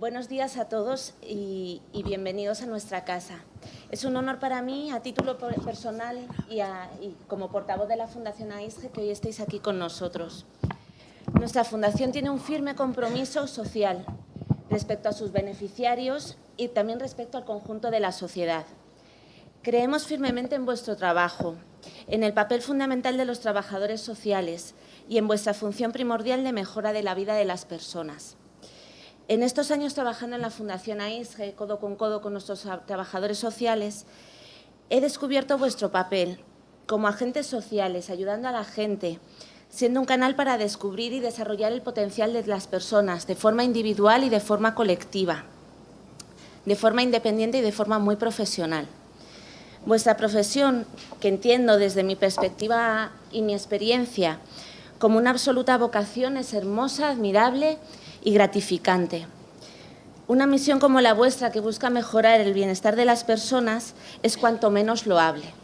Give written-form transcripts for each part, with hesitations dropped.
Buenos días a todos y bienvenidos a nuestra casa. Es un honor para mí, a título personal y como portavoz de la Fundación AISGE, que hoy estéis aquí con nosotros. Nuestra fundación tiene un firme compromiso social respecto a sus beneficiarios y también respecto al conjunto de la sociedad. Creemos firmemente en vuestro trabajo, en el papel fundamental de los trabajadores sociales y en vuestra función primordial de mejora de la vida de las personas. En estos años trabajando en la Fundación AISGE, codo con nuestros trabajadores sociales, he descubierto vuestro papel como agentes sociales, ayudando a la gente, siendo un canal para descubrir y desarrollar el potencial de las personas de forma individual y de forma colectiva, de forma independiente y de forma muy profesional. Vuestra profesión, que entiendo desde mi perspectiva y mi experiencia como una absoluta vocación, es hermosa, admirable y gratificante. Una misión como la vuestra, que busca mejorar el bienestar de las personas, es cuanto menos loable.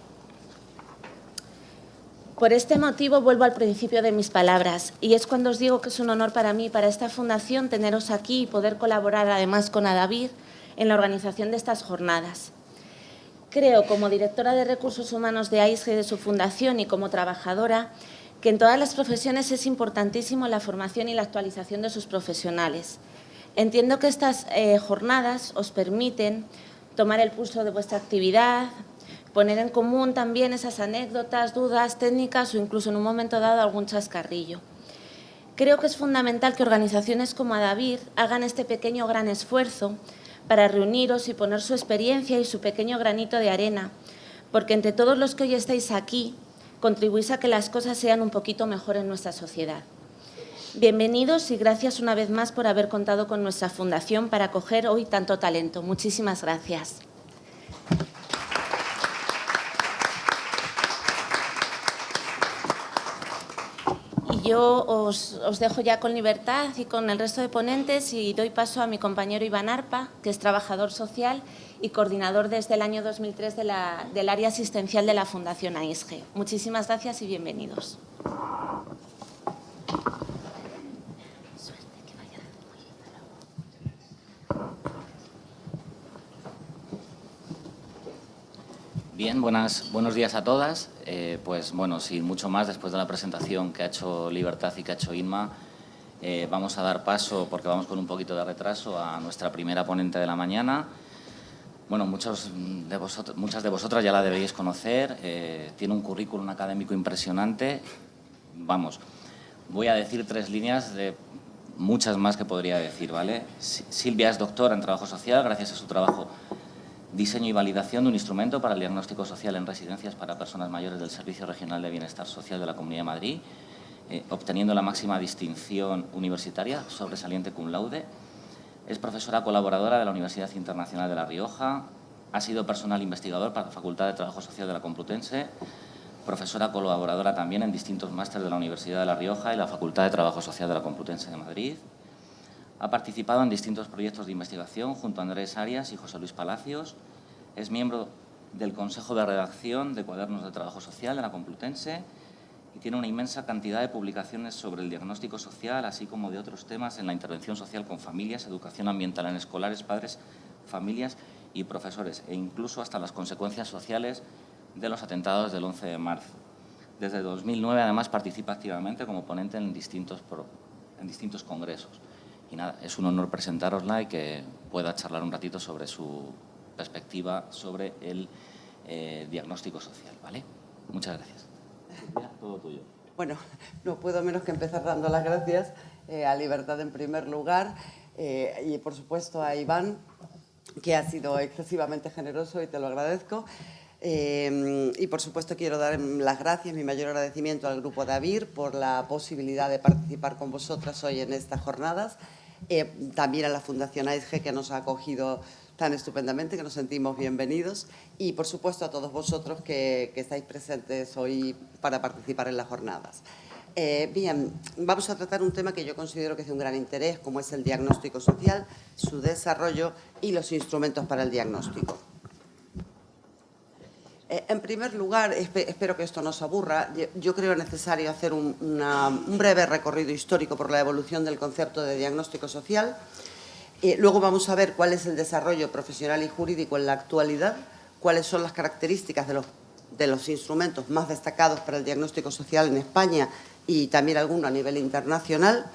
Por este motivo vuelvo al principio de mis palabras, y es cuando os digo que es un honor para mí, para esta fundación, teneros aquí y poder colaborar además con Adavid en la organización de estas jornadas. Creo, como directora de Recursos Humanos de AISGE y de su fundación y como trabajadora, que en todas las profesiones es importantísimo la formación y la actualización de sus profesionales. Entiendo que estas jornadas os permiten tomar el pulso de vuestra actividad, poner en común también esas anécdotas, dudas, técnicas o incluso en un momento dado algún chascarrillo. Creo que es fundamental que organizaciones como Adavid hagan este pequeño gran esfuerzo para reuniros y poner su experiencia y su pequeño granito de arena, porque entre todos los que hoy estáis aquí, contribuís a que las cosas sean un poquito mejor en nuestra sociedad. Bienvenidos y gracias una vez más por haber contado con nuestra fundación para acoger hoy tanto talento. Muchísimas gracias. Y yo os dejo ya con libertad y con el resto de ponentes y doy paso a mi compañero Iván Arpa, que es trabajador social y coordinador desde el año 2003 del área asistencial de la Fundación AISGE. Muchísimas gracias y bienvenidos. Bien, buenos días a todas. Pues bueno, sin mucho más, después de la presentación que ha hecho Libertad y que ha hecho Inma, vamos a dar paso, porque vamos con un poquito de retraso, a nuestra primera ponente de la mañana. Bueno, muchas de vosotras ya la debéis conocer. Tiene un currículum académico impresionante. Vamos, voy a decir 3 líneas de muchas más que podría decir, ¿vale? Silvia es doctora en Trabajo Social gracias a su trabajo diseño y validación de un instrumento para el diagnóstico social en residencias para personas mayores del Servicio Regional de Bienestar Social de la Comunidad de Madrid, obteniendo la máxima distinción universitaria, sobresaliente cum laude. Es profesora colaboradora de la Universidad Internacional de La Rioja, ha sido personal investigador para la Facultad de Trabajo Social de la Complutense, profesora colaboradora también en distintos másteres de la Universidad de La Rioja y la Facultad de Trabajo Social de la Complutense de Madrid. Ha participado en distintos proyectos de investigación junto a Andrés Arias y José Luis Palacios. Es miembro del Consejo de Redacción de Cuadernos de Trabajo Social de la Complutense y tiene una inmensa cantidad de publicaciones sobre el diagnóstico social, así como de otros temas en la intervención social con familias, educación ambiental en escolares, padres, familias y profesores, e incluso hasta las consecuencias sociales de los atentados del 11 de marzo. Desde 2009, además, participa activamente como ponente en distintos congresos. Y nada, es un honor presentarosla y que pueda charlar un ratito sobre su perspectiva sobre el diagnóstico social, ¿vale? Muchas gracias. Silvia, todo tuyo. Bueno, no puedo menos que empezar dando las gracias a Libertad en primer lugar y, por supuesto, a Iván, que ha sido excesivamente generoso y te lo agradezco. Y, por supuesto, quiero dar las gracias, mi mayor agradecimiento al Grupo Adavid por la posibilidad de participar con vosotras hoy en estas jornadas. También a la Fundación AISGE, que nos ha acogido tan estupendamente, que nos sentimos bienvenidos. Y, por supuesto, a todos vosotros que estáis presentes hoy para participar en las jornadas. Bien, vamos a tratar un tema que yo considero que es de un gran interés, como es el diagnóstico social, su desarrollo y los instrumentos para el diagnóstico. En primer lugar, espero que esto no os aburra, yo creo necesario hacer un breve recorrido histórico por la evolución del concepto de diagnóstico social. Luego vamos a ver cuál es el desarrollo profesional y jurídico en la actualidad, cuáles son las características de los instrumentos más destacados para el diagnóstico social en España y también alguno a nivel internacional.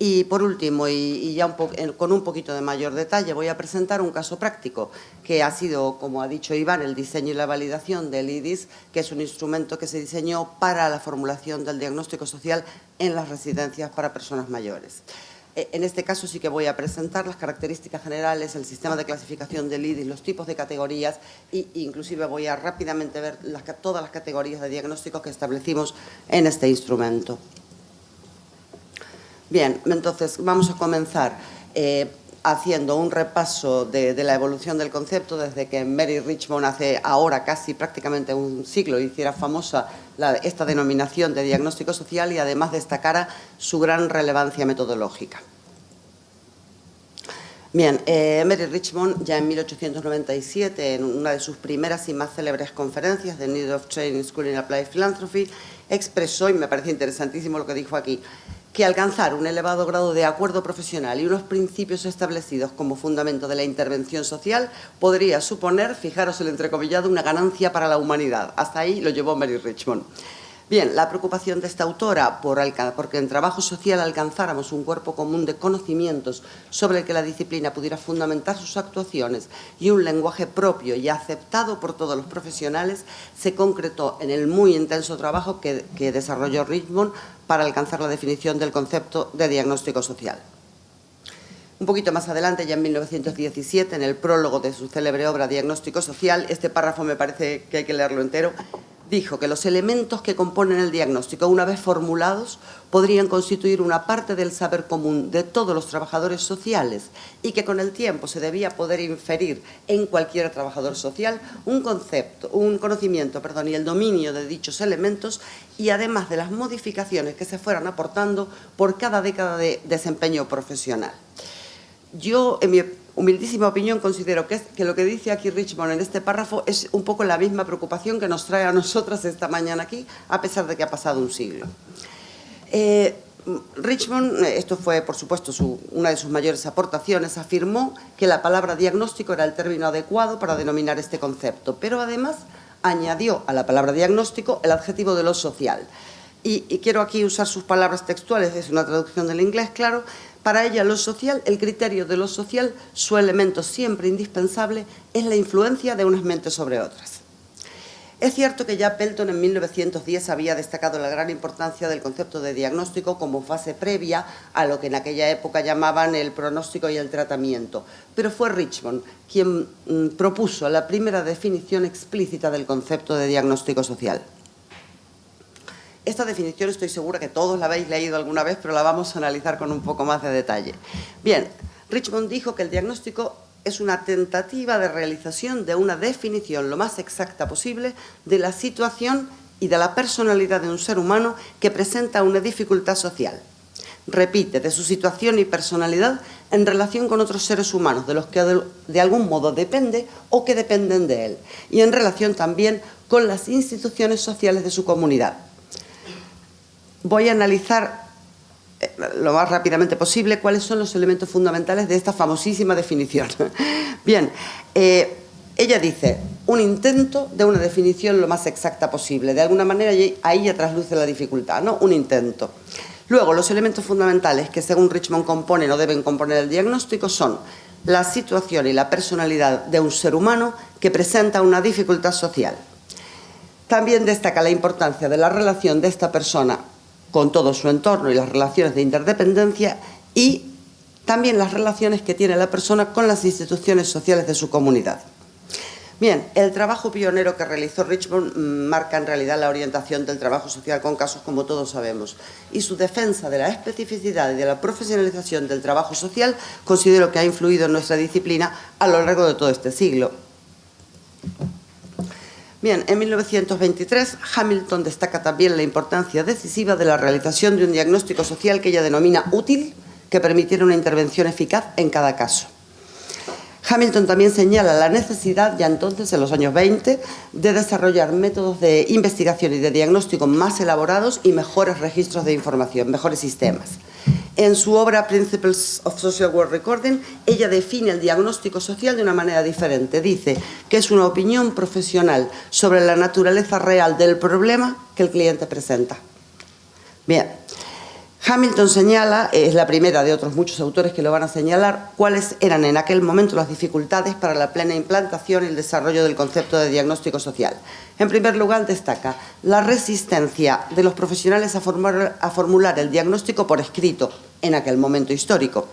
Y por último, y ya con un poquito de mayor detalle, voy a presentar un caso práctico que ha sido, como ha dicho Iván, el diseño y la validación del IDIS, que es un instrumento que se diseñó para la formulación del diagnóstico social en las residencias para personas mayores. En este caso sí que voy a presentar las características generales, el sistema de clasificación del IDIS, los tipos de categorías e inclusive voy a rápidamente ver todas las categorías de diagnósticos que establecimos en este instrumento. Bien, entonces vamos a comenzar haciendo un repaso de la evolución del concepto desde que Mary Richmond hace ahora casi prácticamente un siglo hiciera famosa esta denominación de diagnóstico social y además destacara su gran relevancia metodológica. Bien, Mary Richmond ya en 1897, en una de sus primeras y más célebres conferencias de Need of Training School in Applied Philanthropy, expresó, y me parece interesantísimo lo que dijo aquí, que alcanzar un elevado grado de acuerdo profesional y unos principios establecidos como fundamento de la intervención social podría suponer, fijaros el entrecomillado, una ganancia para la humanidad. Hasta ahí lo llevó Mary Richmond. Bien, la preocupación de esta autora porque en trabajo social alcanzáramos un cuerpo común de conocimientos sobre el que la disciplina pudiera fundamentar sus actuaciones y un lenguaje propio y aceptado por todos los profesionales se concretó en el muy intenso trabajo que desarrolló Richmond para alcanzar la definición del concepto de diagnóstico social. Un poquito más adelante, ya en 1917, en el prólogo de su célebre obra Diagnóstico Social, este párrafo me parece que hay que leerlo entero, dijo que los elementos que componen el diagnóstico, una vez formulados, podrían constituir una parte del saber común de todos los trabajadores sociales y que con el tiempo se debía poder inferir en cualquier trabajador social un conocimiento y el dominio de dichos elementos y además de las modificaciones que se fueran aportando por cada década de desempeño profesional. Yo, en mi humildísima opinión, considero que lo que dice aquí Richmond en este párrafo es un poco la misma preocupación que nos trae a nosotras esta mañana aquí, a pesar de que ha pasado un siglo. Richmond, esto fue por supuesto una de sus mayores aportaciones, afirmó que la palabra diagnóstico era el término adecuado para denominar este concepto, pero además añadió a la palabra diagnóstico el adjetivo de lo social. Y quiero aquí usar sus palabras textuales, es una traducción del inglés, claro. Para ella, lo social, el criterio de lo social, su elemento siempre indispensable, es la influencia de unas mentes sobre otras. Es cierto que ya Pelton en 1910 había destacado la gran importancia del concepto de diagnóstico como fase previa a lo que en aquella época llamaban el pronóstico y el tratamiento, pero fue Richmond quien propuso la primera definición explícita del concepto de diagnóstico social. Esta definición estoy segura que todos la habéis leído alguna vez, pero la vamos a analizar con un poco más de detalle. Bien, Richmond dijo que el diagnóstico es una tentativa de realización de una definición lo más exacta posible de la situación y de la personalidad de un ser humano que presenta una dificultad social. Repite, de su situación y personalidad en relación con otros seres humanos, de los que de algún modo depende o que dependen de él, y en relación también con las instituciones sociales de su comunidad. Voy a analizar lo más rápidamente posible cuáles son los elementos fundamentales de esta famosísima definición. Bien, ella dice, un intento de una definición lo más exacta posible. De alguna manera ahí ya trasluce la dificultad, ¿no? Un intento. Luego, los elementos fundamentales que según Richmond componen o deben componer el diagnóstico son la situación y la personalidad de un ser humano que presenta una dificultad social. También destaca la importancia de la relación de esta persona con todo su entorno y las relaciones de interdependencia y también las relaciones que tiene la persona con las instituciones sociales de su comunidad. Bien, el trabajo pionero que realizó Richmond marca en realidad la orientación del trabajo social con casos, como todos sabemos, y su defensa de la especificidad y de la profesionalización del trabajo social considero que ha influido en nuestra disciplina a lo largo de todo este siglo. Bien, en 1923, Hamilton destaca también la importancia decisiva de la realización de un diagnóstico social que ella denomina útil, que permitiera una intervención eficaz en cada caso. Hamilton también señala la necesidad, ya entonces, en los años 20, de desarrollar métodos de investigación y de diagnóstico más elaborados y mejores registros de información, mejores sistemas. En su obra Principles of Social Work Recording, ella define el diagnóstico social de una manera diferente. Dice que es una opinión profesional sobre la naturaleza real del problema que el cliente presenta. Bien, Hamilton señala, es la primera de otros muchos autores que lo van a señalar, cuáles eran en aquel momento las dificultades para la plena implantación y el desarrollo del concepto de diagnóstico social. En primer lugar, destaca la resistencia de los profesionales a formular el diagnóstico por escrito en aquel momento histórico.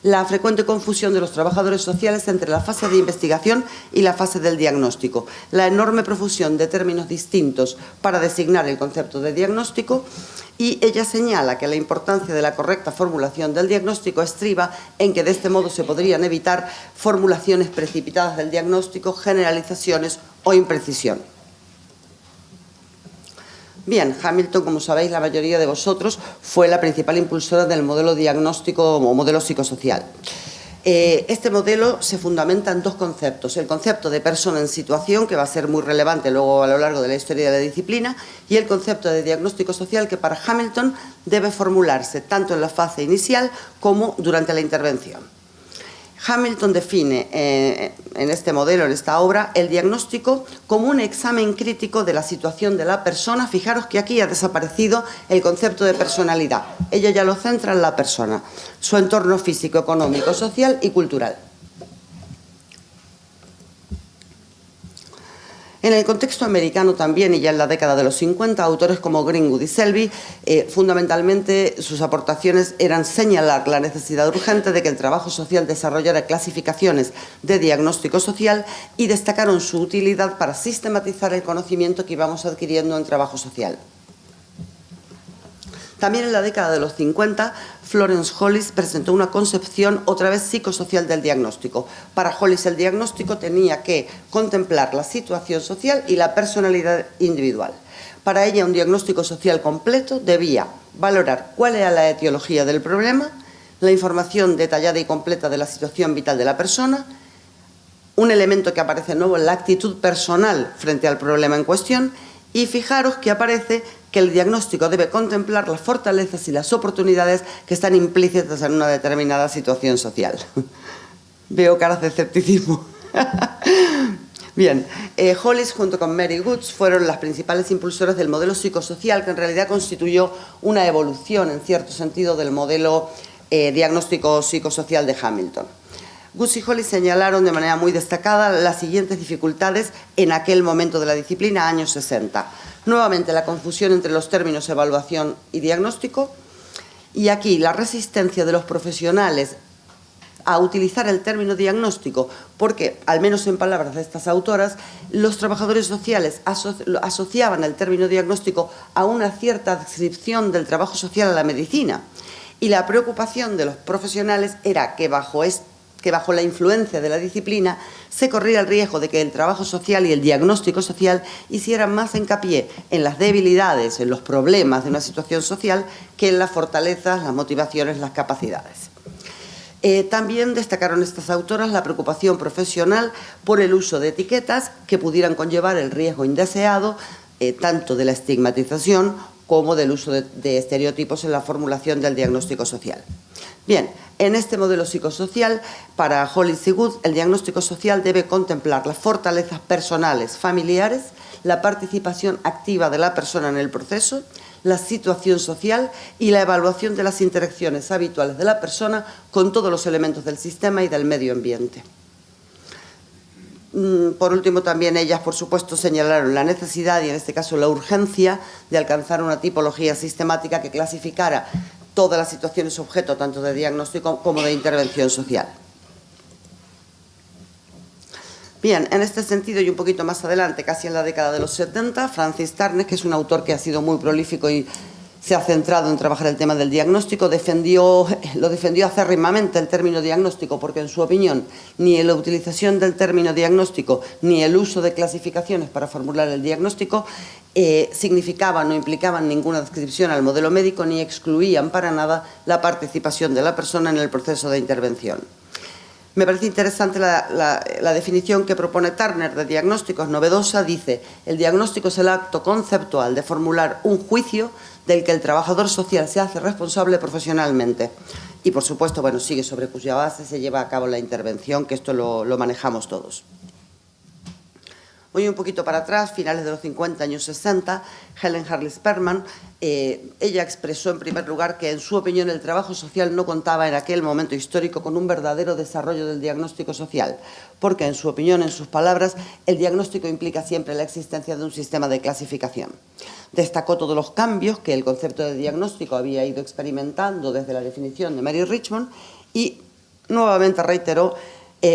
La frecuente confusión de los trabajadores sociales entre la fase de investigación y la fase del diagnóstico. La enorme profusión de términos distintos para designar el concepto de diagnóstico. Y ella señala que la importancia de la correcta formulación del diagnóstico estriba en que de este modo se podrían evitar formulaciones precipitadas del diagnóstico, generalizaciones o imprecisión. Bien, Hamilton, como sabéis, la mayoría de vosotros, fue la principal impulsora del modelo diagnóstico o modelo psicosocial. Este modelo se fundamenta en dos conceptos: el concepto de persona en situación, que va a ser muy relevante luego a lo largo de la historia de la disciplina, y el concepto de diagnóstico social, que para Hamilton debe formularse tanto en la fase inicial como durante la intervención. Hamilton define en este modelo, en esta obra, el diagnóstico como un examen crítico de la situación de la persona. Fijaros que aquí ha desaparecido el concepto de personalidad. Ella ya lo centra en la persona, su entorno físico, económico, social y cultural. En el contexto americano también, y ya en la década de los 50, autores como Greenwood y Selby, fundamentalmente sus aportaciones eran señalar la necesidad urgente de que el trabajo social desarrollara clasificaciones de diagnóstico social y destacaron su utilidad para sistematizar el conocimiento que íbamos adquiriendo en trabajo social. También en la década de los 50, Florence Hollis presentó una concepción otra vez psicosocial del diagnóstico. Para Hollis, el diagnóstico tenía que contemplar la situación social y la personalidad individual. Para ella, un diagnóstico social completo debía valorar cuál era la etiología del problema, la información detallada y completa de la situación vital de la persona, un elemento que aparece nuevo en la actitud personal frente al problema en cuestión, y fijaros que aparece que el diagnóstico debe contemplar las fortalezas y las oportunidades que están implícitas en una determinada situación social. Veo caras de escepticismo. Bien, Hollis junto con Mary Goods fueron las principales impulsoras del modelo psicosocial, que en realidad constituyó una evolución, en cierto sentido, del modelo diagnóstico psicosocial de Hamilton. Goods y Hollis señalaron de manera muy destacada las siguientes dificultades en aquel momento de la disciplina, años 60. Nuevamente, la confusión entre los términos evaluación y diagnóstico, y aquí la resistencia de los profesionales a utilizar el término diagnóstico, porque, al menos en palabras de estas autoras, los trabajadores sociales asociaban el término diagnóstico a una cierta adscripción del trabajo social a la medicina, y la preocupación de los profesionales era que bajo la influencia de la disciplina se corría el riesgo de que el trabajo social y el diagnóstico social hicieran más hincapié en las debilidades, en los problemas de una situación social, que en las fortalezas, las motivaciones, las capacidades. También destacaron estas autoras la preocupación profesional por el uso de etiquetas que pudieran conllevar el riesgo indeseado, tanto de la estigmatización como del uso de estereotipos en la formulación del diagnóstico social. Bien, en este modelo psicosocial, para Hollis y Wood, el diagnóstico social debe contemplar las fortalezas personales, familiares, la participación activa de la persona en el proceso, la situación social y la evaluación de las interacciones habituales de la persona con todos los elementos del sistema y del medio ambiente. Por último, también ellas, por supuesto, señalaron la necesidad y, en este caso, la urgencia de alcanzar una tipología sistemática que clasificara todas las situaciones objeto tanto de diagnóstico como de intervención social. Bien, en este sentido y un poquito más adelante, casi en la década de los 70, Francis Turner, que es un autor que ha sido muy prolífico y se ha centrado en trabajar el tema del diagnóstico, lo defendió acérrimamente el término diagnóstico, porque en su opinión ni la utilización del término diagnóstico ni el uso de clasificaciones para formular el diagnóstico significaban o implicaban ninguna adscripción al modelo médico ni excluían para nada la participación de la persona en el proceso de intervención. Me parece interesante la definición que propone Turner de diagnóstico, es novedosa. Dice: el diagnóstico es el acto conceptual de formular un juicio del que el trabajador social se hace responsable profesionalmente. Y, por supuesto, bueno, sigue sobre cuya base se lleva a cabo la intervención, que esto lo manejamos todos. Voy un poquito para atrás, finales de los 50, años 60, Helen Harley Sperman, ella expresó en primer lugar que en su opinión el trabajo social no contaba en aquel momento histórico con un verdadero desarrollo del diagnóstico social, porque en su opinión, en sus palabras, el diagnóstico implica siempre la existencia de un sistema de clasificación. Destacó todos los cambios que el concepto de diagnóstico había ido experimentando desde la definición de Mary Richmond y nuevamente reiteró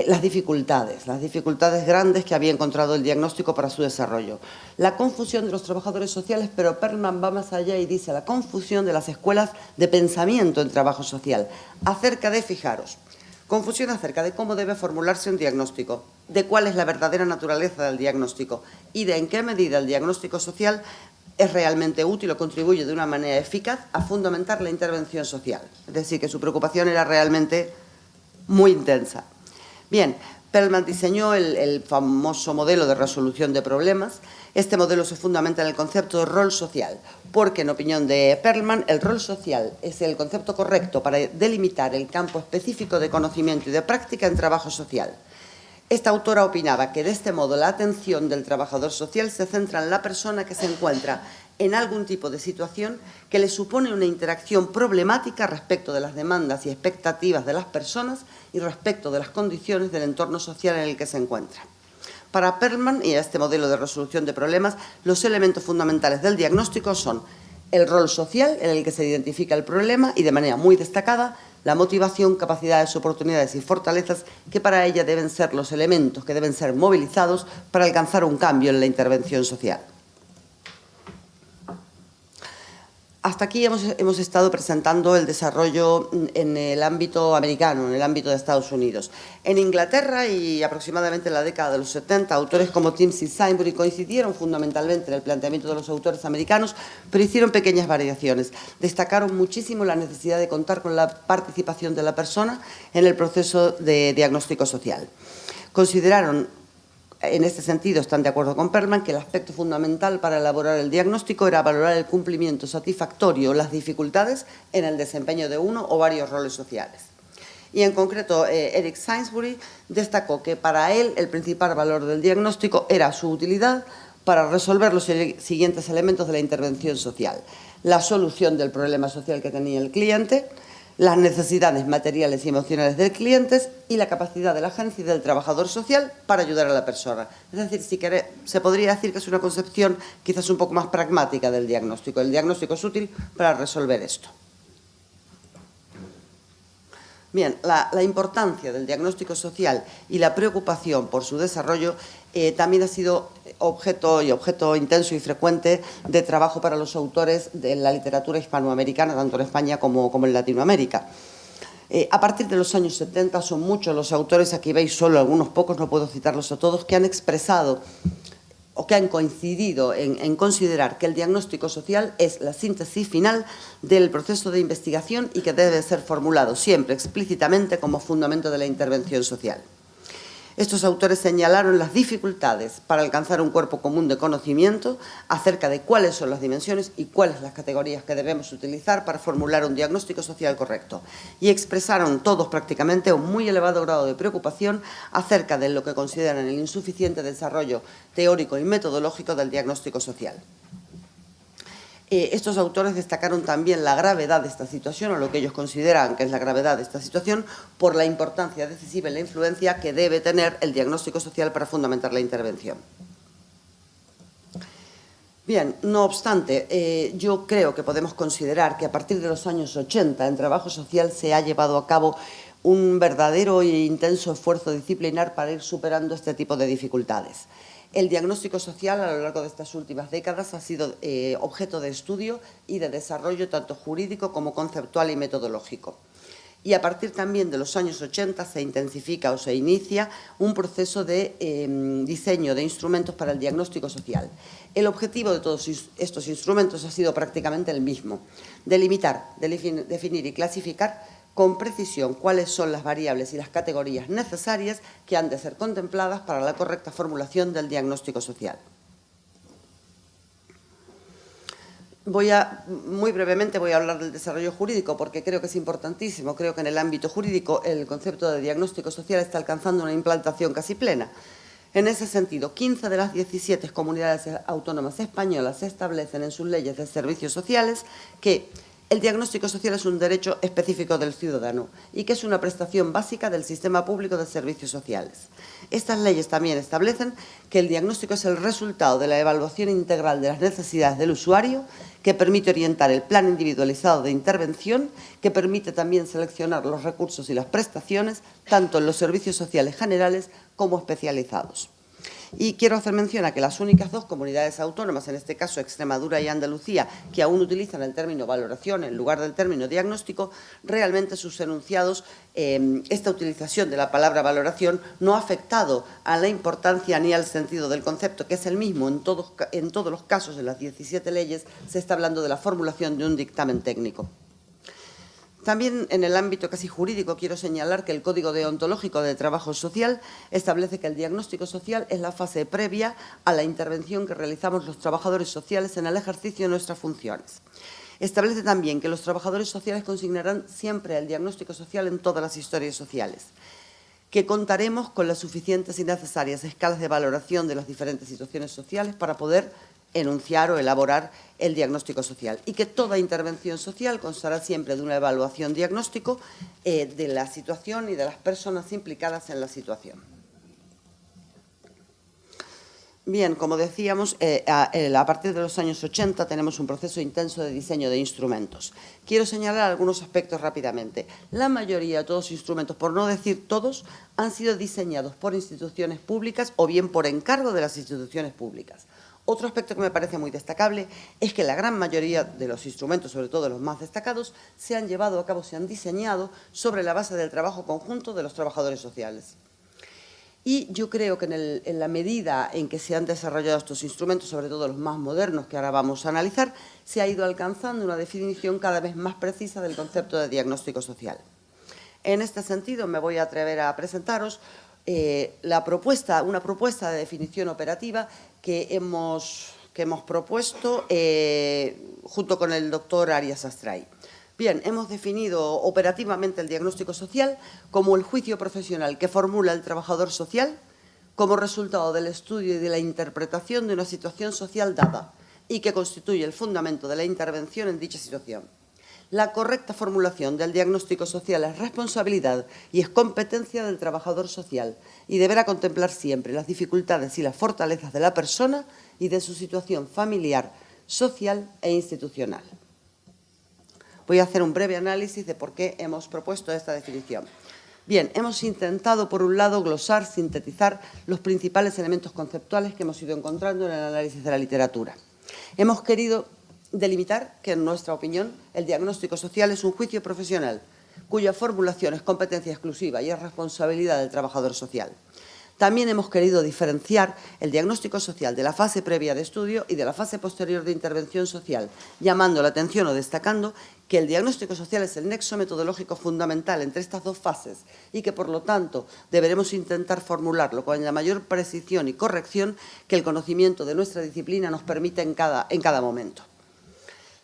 las dificultades grandes que había encontrado el diagnóstico para su desarrollo. La confusión de los trabajadores sociales, pero Perlman va más allá y dice la confusión de las escuelas de pensamiento en trabajo social, acerca de, fijaros, confusión acerca de cómo debe formularse un diagnóstico, de cuál es la verdadera naturaleza del diagnóstico y de en qué medida el diagnóstico social es realmente útil o contribuye de una manera eficaz a fundamentar la intervención social. Es decir, que su preocupación era realmente muy intensa. Bien, Perlman diseñó el famoso modelo de resolución de problemas. Este modelo se fundamenta en el concepto de rol social, porque, en opinión de Perlman, el rol social es el concepto correcto para delimitar el campo específico de conocimiento y de práctica en trabajo social. Esta autora opinaba que, de este modo, la atención del trabajador social se centra en la persona que se encuentra en algún tipo de situación que le supone una interacción problemática respecto de las demandas y expectativas de las personas y respecto de las condiciones del entorno social en el que se encuentra. Para Perlman y a este modelo de resolución de problemas, los elementos fundamentales del diagnóstico son el rol social en el que se identifica el problema y, de manera muy destacada, la motivación, capacidades, oportunidades y fortalezas que para ella deben ser los elementos que deben ser movilizados para alcanzar un cambio en la intervención social. Hasta aquí hemos estado presentando el desarrollo en el ámbito americano, en el ámbito de Estados Unidos. En Inglaterra y aproximadamente en la década de los 70, autores como Timms y Sainsbury coincidieron fundamentalmente en el planteamiento de los autores americanos, pero hicieron pequeñas variaciones. Destacaron muchísimo la necesidad de contar con la participación de la persona en el proceso de diagnóstico social. Consideraron, en este sentido, están de acuerdo con Perlman, que el aspecto fundamental para elaborar el diagnóstico era valorar el cumplimiento satisfactorio, las dificultades en el desempeño de uno o varios roles sociales. Y en concreto, Eric Sainsbury destacó que para él el principal valor del diagnóstico era su utilidad para resolver los siguientes elementos de la intervención social: la solución del problema social que tenía el cliente, las necesidades materiales y emocionales del cliente y la capacidad de la agencia y del trabajador social para ayudar a la persona. Es decir, se podría decir que es una concepción quizás un poco más pragmática del diagnóstico. El diagnóstico es útil para resolver esto. Bien, la importancia del diagnóstico social y la preocupación por su desarrollo también ha sido objeto intenso y frecuente de trabajo para los autores de la literatura hispanoamericana, tanto en España como en Latinoamérica. A partir de los años 70 son muchos los autores, aquí veis solo algunos pocos, no puedo citarlos a todos, que han expresado o que han coincidido en considerar que el diagnóstico social es la síntesis final del proceso de investigación y que debe ser formulado siempre explícitamente como fundamento de la intervención social. Estos autores señalaron las dificultades para alcanzar un cuerpo común de conocimiento acerca de cuáles son las dimensiones y cuáles son las categorías que debemos utilizar para formular un diagnóstico social correcto. Y expresaron todos prácticamente un muy elevado grado de preocupación acerca de lo que consideran el insuficiente desarrollo teórico y metodológico del diagnóstico social. Estos autores destacaron también la gravedad de esta situación, o lo que ellos consideran que es la gravedad de esta situación, por la importancia decisiva y la influencia que debe tener el diagnóstico social para fundamentar la intervención. Bien, no obstante, yo creo que podemos considerar que a partir de los años 80 en trabajo social se ha llevado a cabo un verdadero e intenso esfuerzo disciplinar para ir superando este tipo de dificultades. El diagnóstico social a lo largo de estas últimas décadas ha sido objeto de estudio y de desarrollo tanto jurídico como conceptual y metodológico. Y a partir también de los años 80 se intensifica o se inicia un proceso de diseño de instrumentos para el diagnóstico social. El objetivo de todos estos instrumentos ha sido prácticamente el mismo: delimitar, definir y clasificar con precisión cuáles son las variables y las categorías necesarias que han de ser contempladas para la correcta formulación del diagnóstico social. Muy brevemente voy a hablar del desarrollo jurídico porque creo que es importantísimo. Creo que en el ámbito jurídico el concepto de diagnóstico social está alcanzando una implantación casi plena. En ese sentido, 15 de las 17 comunidades autónomas españolas establecen en sus leyes de servicios sociales que el diagnóstico social es un derecho específico del ciudadano y que es una prestación básica del sistema público de servicios sociales. Estas leyes también establecen que el diagnóstico es el resultado de la evaluación integral de las necesidades del usuario, que permite orientar el plan individualizado de intervención, que permite también seleccionar los recursos y las prestaciones, tanto en los servicios sociales generales como especializados. Y quiero hacer mención a que las únicas 2 comunidades autónomas, en este caso Extremadura y Andalucía, que aún utilizan el término valoración en lugar del término diagnóstico, realmente sus enunciados, esta utilización de la palabra valoración no ha afectado a la importancia ni al sentido del concepto, que es el mismo en todos los casos de las 17 leyes, se está hablando de la formulación de un dictamen técnico. También en el ámbito casi jurídico quiero señalar que el Código Deontológico de Trabajo Social establece que el diagnóstico social es la fase previa a la intervención que realizamos los trabajadores sociales en el ejercicio de nuestras funciones. Establece también que los trabajadores sociales consignarán siempre el diagnóstico social en todas las historias sociales, que contaremos con las suficientes y necesarias escalas de valoración de las diferentes situaciones sociales para poder enunciar o elaborar el diagnóstico social y que toda intervención social constará siempre de una evaluación diagnóstico de la situación y de las personas implicadas en la situación. Bien, como decíamos, a partir de los años 80 tenemos un proceso intenso de diseño de instrumentos. Quiero señalar algunos aspectos rápidamente. La mayoría de todos los instrumentos, por no decir todos, han sido diseñados por instituciones públicas o bien por encargo de las instituciones públicas. Otro aspecto que me parece muy destacable es que la gran mayoría de los instrumentos, sobre todo los más destacados, se han llevado a cabo, se han diseñado sobre la base del trabajo conjunto de los trabajadores sociales. Y yo creo que en la medida en que se han desarrollado estos instrumentos, sobre todo los más modernos que ahora vamos a analizar, se ha ido alcanzando una definición cada vez más precisa del concepto de diagnóstico social. En este sentido, me voy a atrever a presentaros una propuesta de definición operativa que hemos propuesto junto con el doctor Arias Astray. Bien, hemos definido operativamente el diagnóstico social como el juicio profesional que formula el trabajador social como resultado del estudio y de la interpretación de una situación social dada y que constituye el fundamento de la intervención en dicha situación. La correcta formulación del diagnóstico social es responsabilidad y es competencia del trabajador social y deberá contemplar siempre las dificultades y las fortalezas de la persona y de su situación familiar, social e institucional. Voy a hacer un breve análisis de por qué hemos propuesto esta definición. Bien, hemos intentado, por un lado, glosar, sintetizar los principales elementos conceptuales que hemos ido encontrando en el análisis de la literatura. Hemos querido delimitar que, en nuestra opinión, el diagnóstico social es un juicio profesional cuya formulación es competencia exclusiva y es responsabilidad del trabajador social. También hemos querido diferenciar el diagnóstico social de la fase previa de estudio y de la fase posterior de intervención social, llamando la atención o destacando que el diagnóstico social es el nexo metodológico fundamental entre estas 2 fases y que, por lo tanto, deberemos intentar formularlo con la mayor precisión y corrección que el conocimiento de nuestra disciplina nos permite en cada momento.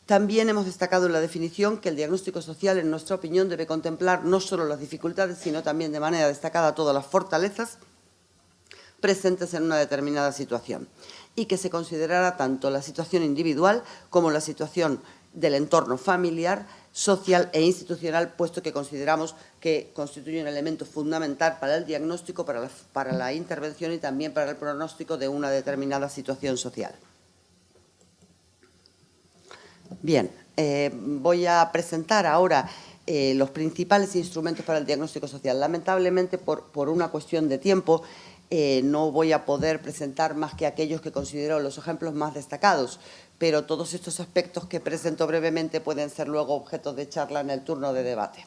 También hemos destacado en la definición que el diagnóstico social, en nuestra opinión, debe contemplar no solo las dificultades, sino también de manera destacada todas las fortalezas presentes en una determinada situación y que se considerara tanto la situación individual como la situación del entorno familiar, social e institucional, puesto que consideramos que constituye un elemento fundamental para el diagnóstico, para la intervención y también para el pronóstico de una determinada situación social. Bien, voy a presentar ahora los principales instrumentos para el diagnóstico social. Lamentablemente, por una cuestión de tiempo, no voy a poder presentar más que aquellos que considero los ejemplos más destacados, pero todos estos aspectos que presento brevemente pueden ser luego objeto de charla en el turno de debate.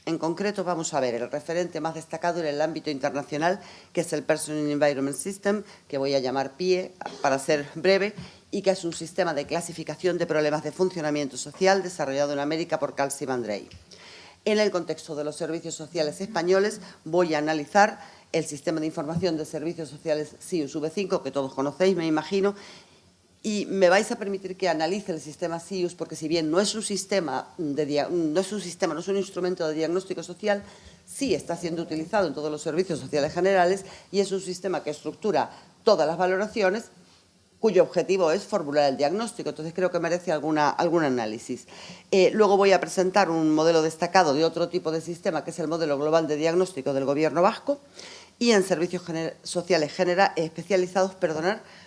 En concreto, vamos a ver el referente más destacado en el ámbito internacional, que es el Personal Environment System, que voy a llamar PIE para ser breve, y que es un sistema de clasificación de problemas de funcionamiento social desarrollado en América por Carl Simandrei. En el contexto de los servicios sociales españoles, voy a analizar el Sistema de Información de Servicios Sociales SIUS V5, que todos conocéis, me imagino, Y me vais a permitir que analice el sistema SIUS, porque si bien no es un instrumento de diagnóstico social, sí está siendo utilizado en todos los servicios sociales generales y es un sistema que estructura todas las valoraciones, cuyo objetivo es formular el diagnóstico. Entonces, creo que merece algún análisis. Luego voy a presentar un modelo destacado de otro tipo de sistema, que es el modelo global de diagnóstico del Gobierno vasco, y en servicios sociales especializados,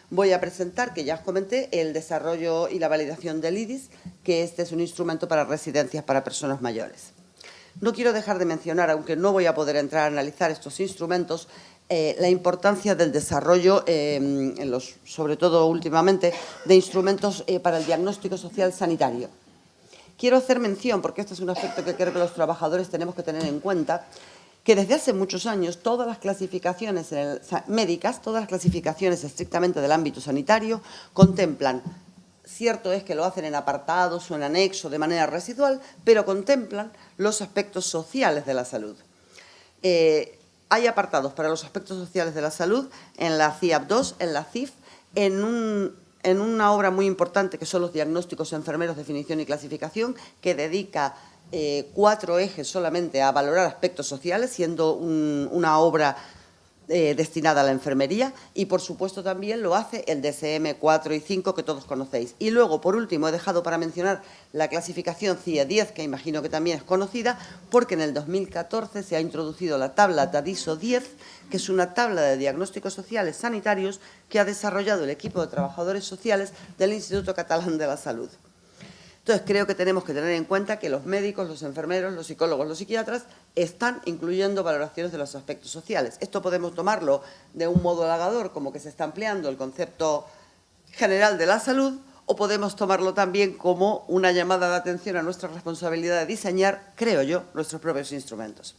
voy a presentar, que ya os comenté, el desarrollo y la validación del IDIS, que este es un instrumento para residencias para personas mayores. No quiero dejar de mencionar, aunque no voy a poder entrar a analizar estos instrumentos, la importancia del desarrollo, sobre todo últimamente, de instrumentos para el diagnóstico social sanitario. Quiero hacer mención, porque este es un aspecto que creo que los trabajadores tenemos que tener en cuenta, que desde hace muchos años todas las clasificaciones médicas, todas las clasificaciones estrictamente del ámbito sanitario, contemplan, cierto es que lo hacen en apartados o en anexo de manera residual, pero contemplan los aspectos sociales de la salud. Hay apartados para los aspectos sociales de la salud en la CIAP 2, en la CIF, en una obra muy importante que son los diagnósticos enfermeros, definición y clasificación, que dedica 4 ejes solamente a valorar aspectos sociales, siendo una obra destinada a la enfermería, y por supuesto también lo hace el DSM 4 y 5 que todos conocéis. Y luego, por último, he dejado para mencionar la clasificación CIE 10, que imagino que también es conocida, porque en el 2014 se ha introducido la tabla TADISO 10, que es una tabla de diagnósticos sociales sanitarios que ha desarrollado el equipo de trabajadores sociales del Instituto Catalán de la Salud. Entonces, creo que tenemos que tener en cuenta que los médicos, los enfermeros, los psicólogos, los psiquiatras están incluyendo valoraciones de los aspectos sociales. Esto podemos tomarlo de un modo halagador, como que se está ampliando el concepto general de la salud, o podemos tomarlo también como una llamada de atención a nuestra responsabilidad de diseñar, creo yo, nuestros propios instrumentos.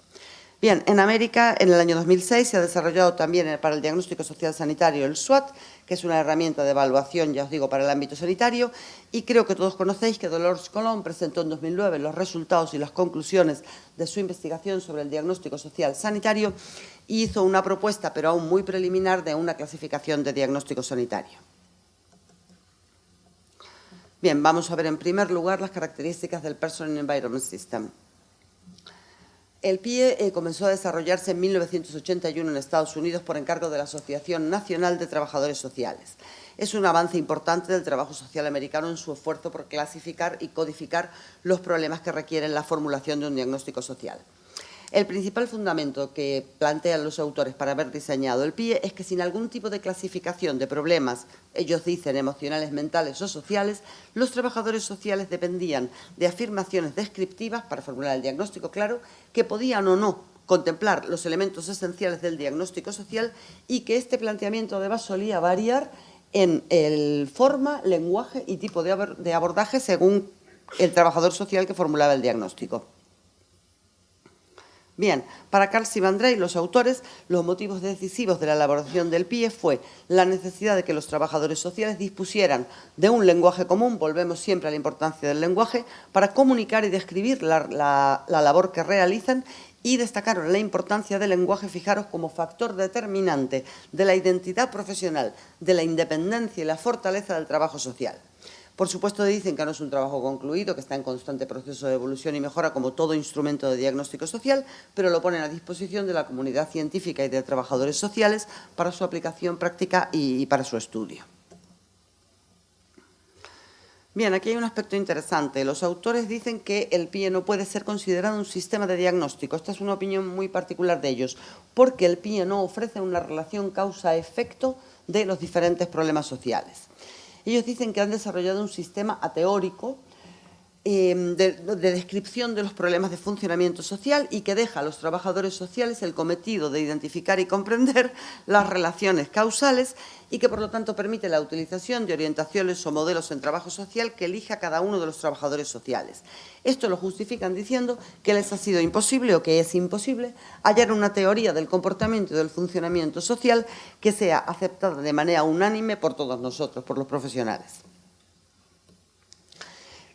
Bien, en América, en el año 2006, se ha desarrollado también para el diagnóstico social sanitario el SWOT, que es una herramienta de evaluación, ya os digo, para el ámbito sanitario, y creo que todos conocéis que Dolores Colón presentó en 2009 los resultados y las conclusiones de su investigación sobre el diagnóstico social sanitario y hizo una propuesta, pero aún muy preliminar, de una clasificación de diagnóstico sanitario. Bien, vamos a ver en primer lugar las características del Person Environment System. El PIE comenzó a desarrollarse en 1981 en Estados Unidos por encargo de la Asociación Nacional de Trabajadores Sociales. Es un avance importante del trabajo social americano en su esfuerzo por clasificar y codificar los problemas que requieren la formulación de un diagnóstico social. El principal fundamento que plantean los autores para haber diseñado el PIE es que sin algún tipo de clasificación de problemas, ellos dicen emocionales, mentales o sociales, los trabajadores sociales dependían de afirmaciones descriptivas para formular el diagnóstico claro, que podían o no contemplar los elementos esenciales del diagnóstico social y que este planteamiento además solía variar en el forma, lenguaje y tipo de abordaje según el trabajador social que formulaba el diagnóstico. Bien, para Carl Sivandrei, los autores, los motivos decisivos de la elaboración del PIE fue la necesidad de que los trabajadores sociales dispusieran de un lenguaje común, volvemos siempre a la importancia del lenguaje, para comunicar y describir la labor que realizan, y destacaron la importancia del lenguaje, fijaros, como factor determinante de la identidad profesional, de la independencia y la fortaleza del trabajo social. Por supuesto, dicen que no es un trabajo concluido, que está en constante proceso de evolución y mejora como todo instrumento de diagnóstico social, pero lo ponen a disposición de la comunidad científica y de trabajadores sociales para su aplicación práctica y para su estudio. Bien, aquí hay un aspecto interesante. Los autores dicen que el PIE no puede ser considerado un sistema de diagnóstico. Esta es una opinión muy particular de ellos, porque el PIE no ofrece una relación causa-efecto de los diferentes problemas sociales. Ellos dicen que han desarrollado un sistema ateórico de descripción de los problemas de funcionamiento social y que deja a los trabajadores sociales el cometido de identificar y comprender las relaciones causales y que, por lo tanto, permite la utilización de orientaciones o modelos en trabajo social que elija cada uno de los trabajadores sociales. Esto lo justifican diciendo que les ha sido imposible o que es imposible hallar una teoría del comportamiento y del funcionamiento social que sea aceptada de manera unánime por todos nosotros, por los profesionales.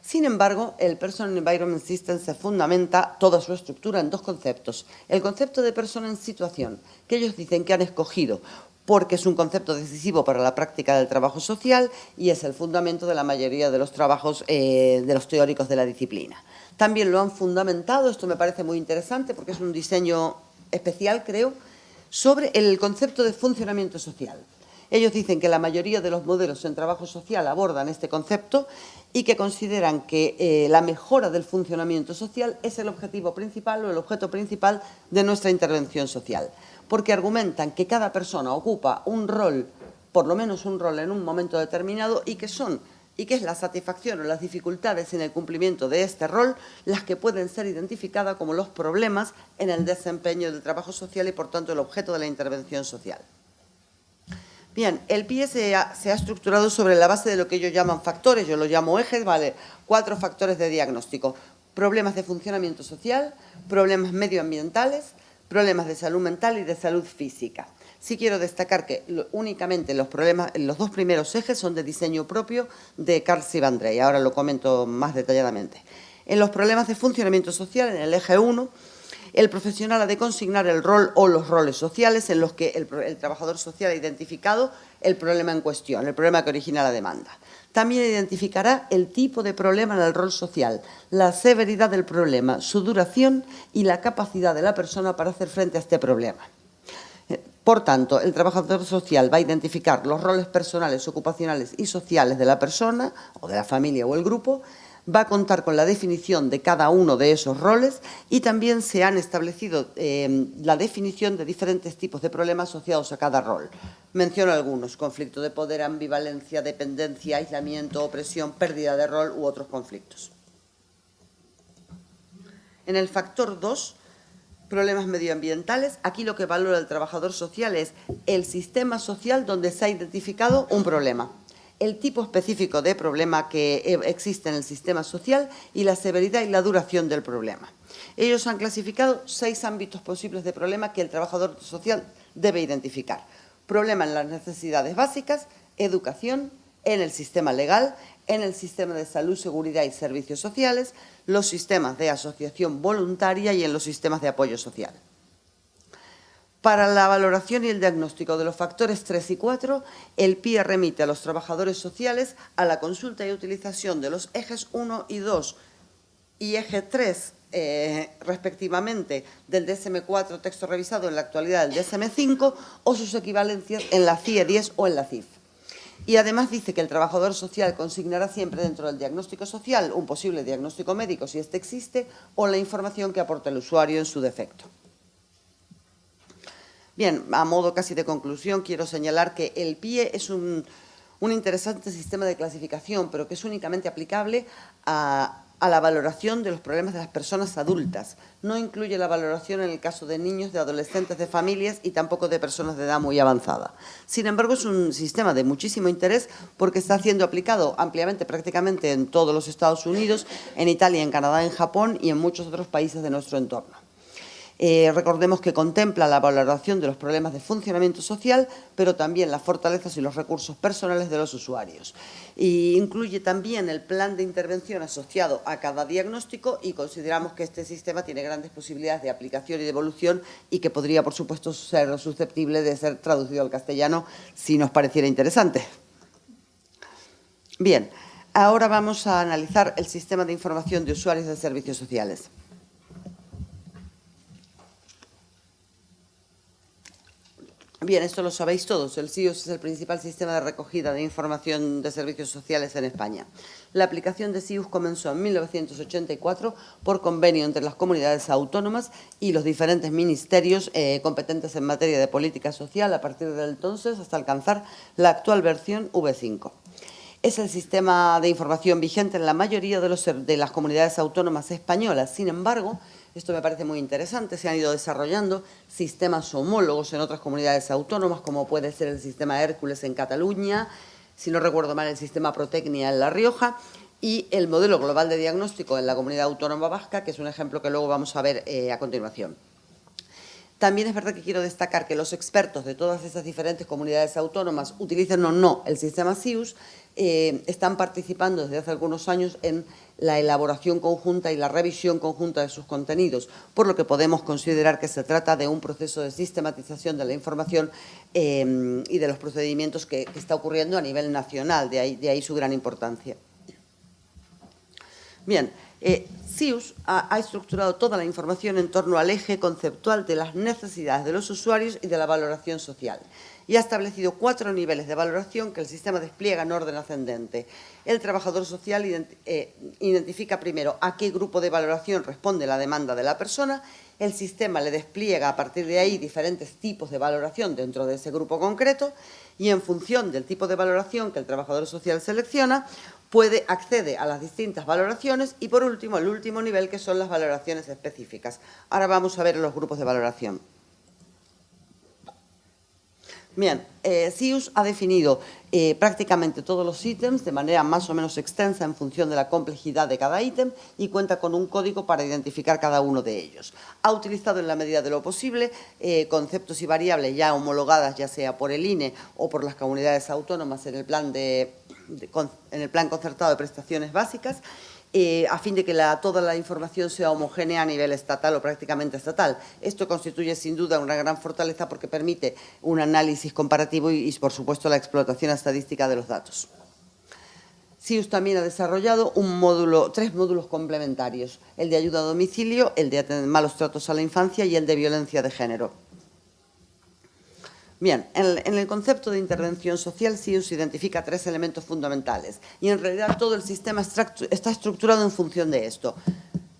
Sin embargo, el Person Environment System se fundamenta toda su estructura en dos conceptos. El concepto de persona en situación, que ellos dicen que han escogido porque es un concepto decisivo para la práctica del trabajo social y es el fundamento de la mayoría de los trabajos de los teóricos de la disciplina. También lo han fundamentado, esto me parece muy interesante porque es un diseño especial, creo, sobre el concepto de funcionamiento social. Ellos dicen que la mayoría de los modelos en trabajo social abordan este concepto y que consideran que la mejora del funcionamiento social es el objetivo principal o el objeto principal de nuestra intervención social, porque argumentan que cada persona ocupa un rol, por lo menos un rol en un momento determinado, y que es la satisfacción o las dificultades en el cumplimiento de este rol las que pueden ser identificadas como los problemas en el desempeño del trabajo social y, por tanto, el objeto de la intervención social. Bien, el PIE se ha estructurado sobre la base de lo que ellos llaman factores, yo lo llamo ejes, ¿vale? 4 factores de diagnóstico: problemas de funcionamiento social, problemas medioambientales, problemas de salud mental y de salud física. Sí quiero destacar que únicamente los 2 primeros ejes son de diseño propio de Carl Sivandrei, ahora lo comento más detalladamente. En los problemas de funcionamiento social, en el eje 1, el profesional ha de consignar el rol o los roles sociales en los que el trabajador social ha identificado el problema en cuestión, el problema que origina la demanda. También identificará el tipo de problema en el rol social, la severidad del problema, su duración y la capacidad de la persona para hacer frente a este problema. Por tanto, el trabajador social va a identificar los roles personales, ocupacionales y sociales de la persona o de la familia o el grupo, va a contar con la definición de cada uno de esos roles y también se han establecido la definición de diferentes tipos de problemas asociados a cada rol. Menciono algunos: conflicto de poder, ambivalencia, dependencia, aislamiento, opresión, pérdida de rol u otros conflictos. En el factor 2, problemas medioambientales, aquí lo que valora el trabajador social es el sistema social donde se ha identificado un problema, el tipo específico de problema que existe en el sistema social y la severidad y la duración del problema. Ellos han clasificado 6 ámbitos posibles de problema que el trabajador social debe identificar: problema en las necesidades básicas, educación, en el sistema legal, en el sistema de salud, seguridad y servicios sociales, los sistemas de asociación voluntaria y en los sistemas de apoyo social. Para la valoración y el diagnóstico de los factores 3 y 4, el PIE remite a los trabajadores sociales a la consulta y utilización de los ejes 1 y 2 y eje 3, respectivamente, del DSM-4 texto revisado, en la actualidad del DSM-5, o sus equivalencias en la CIE 10 o en la CIF. Y además dice que el trabajador social consignará siempre dentro del diagnóstico social un posible diagnóstico médico, si éste existe, o la información que aporta el usuario en su defecto. Bien, a modo casi de conclusión, quiero señalar que el PIE es un interesante sistema de clasificación, pero que es únicamente aplicable a la valoración de los problemas de las personas adultas. No incluye la valoración en el caso de niños, de adolescentes, de familias y tampoco de personas de edad muy avanzada. Sin embargo, es un sistema de muchísimo interés porque está siendo aplicado ampliamente, prácticamente en todos los Estados Unidos, en Italia, en Canadá, en Japón y en muchos otros países de nuestro entorno. Recordemos que contempla la valoración de los problemas de funcionamiento social, pero también las fortalezas y los recursos personales de los usuarios. Y incluye también el plan de intervención asociado a cada diagnóstico y consideramos que este sistema tiene grandes posibilidades de aplicación y de evolución y que podría, por supuesto, ser susceptible de ser traducido al castellano si nos pareciera interesante. Bien, ahora vamos a analizar el sistema de información de usuarios de servicios sociales. Bien, esto lo sabéis todos. El SIUS es el principal sistema de recogida de información de servicios sociales en España. La aplicación de SIUS comenzó en 1984 por convenio entre las comunidades autónomas y los diferentes ministerios competentes en materia de política social a partir de entonces hasta alcanzar la actual versión V5. Es el sistema de información vigente en la mayoría de las comunidades autónomas españolas. Sin embargo, esto me parece muy interesante, se han ido desarrollando sistemas homólogos en otras comunidades autónomas, como puede ser el sistema Hércules en Cataluña, si no recuerdo mal el sistema Protecnia en La Rioja, y el modelo global de diagnóstico en la comunidad autónoma vasca, que es un ejemplo que luego vamos a ver a continuación. También es verdad que quiero destacar que los expertos de todas esas diferentes comunidades autónomas, utilicen o no el sistema SIUS, están participando desde hace algunos años en la elaboración conjunta y la revisión conjunta de sus contenidos, por lo que podemos considerar que se trata de un proceso de sistematización de la información y de los procedimientos que está ocurriendo a nivel nacional, de ahí su gran importancia. Bien, SIUS ha estructurado toda la información en torno al eje conceptual de las necesidades de los usuarios y de la valoración social, y ha establecido 4 niveles de valoración que el sistema despliega en orden ascendente. El trabajador social identifica primero a qué grupo de valoración responde la demanda de la persona, el sistema le despliega a partir de ahí diferentes tipos de valoración dentro de ese grupo concreto, y en función del tipo de valoración que el trabajador social selecciona, accede a las distintas valoraciones y, por último, el último nivel, que son las valoraciones específicas. Ahora vamos a ver los grupos de valoración. Bien, SIUS ha definido prácticamente todos los ítems de manera más o menos extensa en función de la complejidad de cada ítem y cuenta con un código para identificar cada uno de ellos. Ha utilizado en la medida de lo posible conceptos y variables ya homologadas, ya sea por el INE o por las comunidades autónomas en el plan concertado de prestaciones básicas, a fin de que toda la información sea homogénea a nivel estatal o prácticamente estatal. Esto constituye sin duda una gran fortaleza porque permite un análisis comparativo y por supuesto, la explotación estadística de los datos. SIUS también ha desarrollado 3 módulos complementarios: el de ayuda a domicilio, el de malos tratos a la infancia y el de violencia de género. Bien, en el concepto de intervención social, SIUS identifica 3 elementos fundamentales y en realidad todo el sistema está estructurado en función de esto: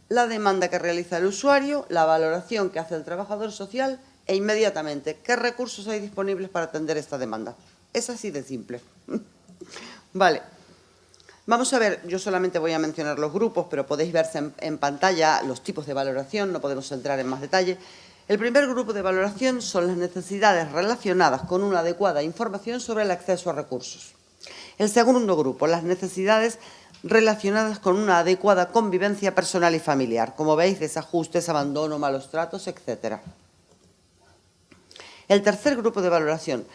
la demanda que realiza el usuario, la valoración que hace el trabajador social e inmediatamente qué recursos hay disponibles para atender esta demanda. Es así de simple. Vale. Vamos a ver, yo solamente voy a mencionar los grupos, pero podéis verse en pantalla los tipos de valoración, no podemos entrar en más detalle. El primer grupo de valoración son las necesidades relacionadas con una adecuada información sobre el acceso a recursos. El segundo grupo, las necesidades relacionadas con una adecuada convivencia personal y familiar, como veis, desajustes, abandono, malos tratos, etc. El tercer grupo de valoración,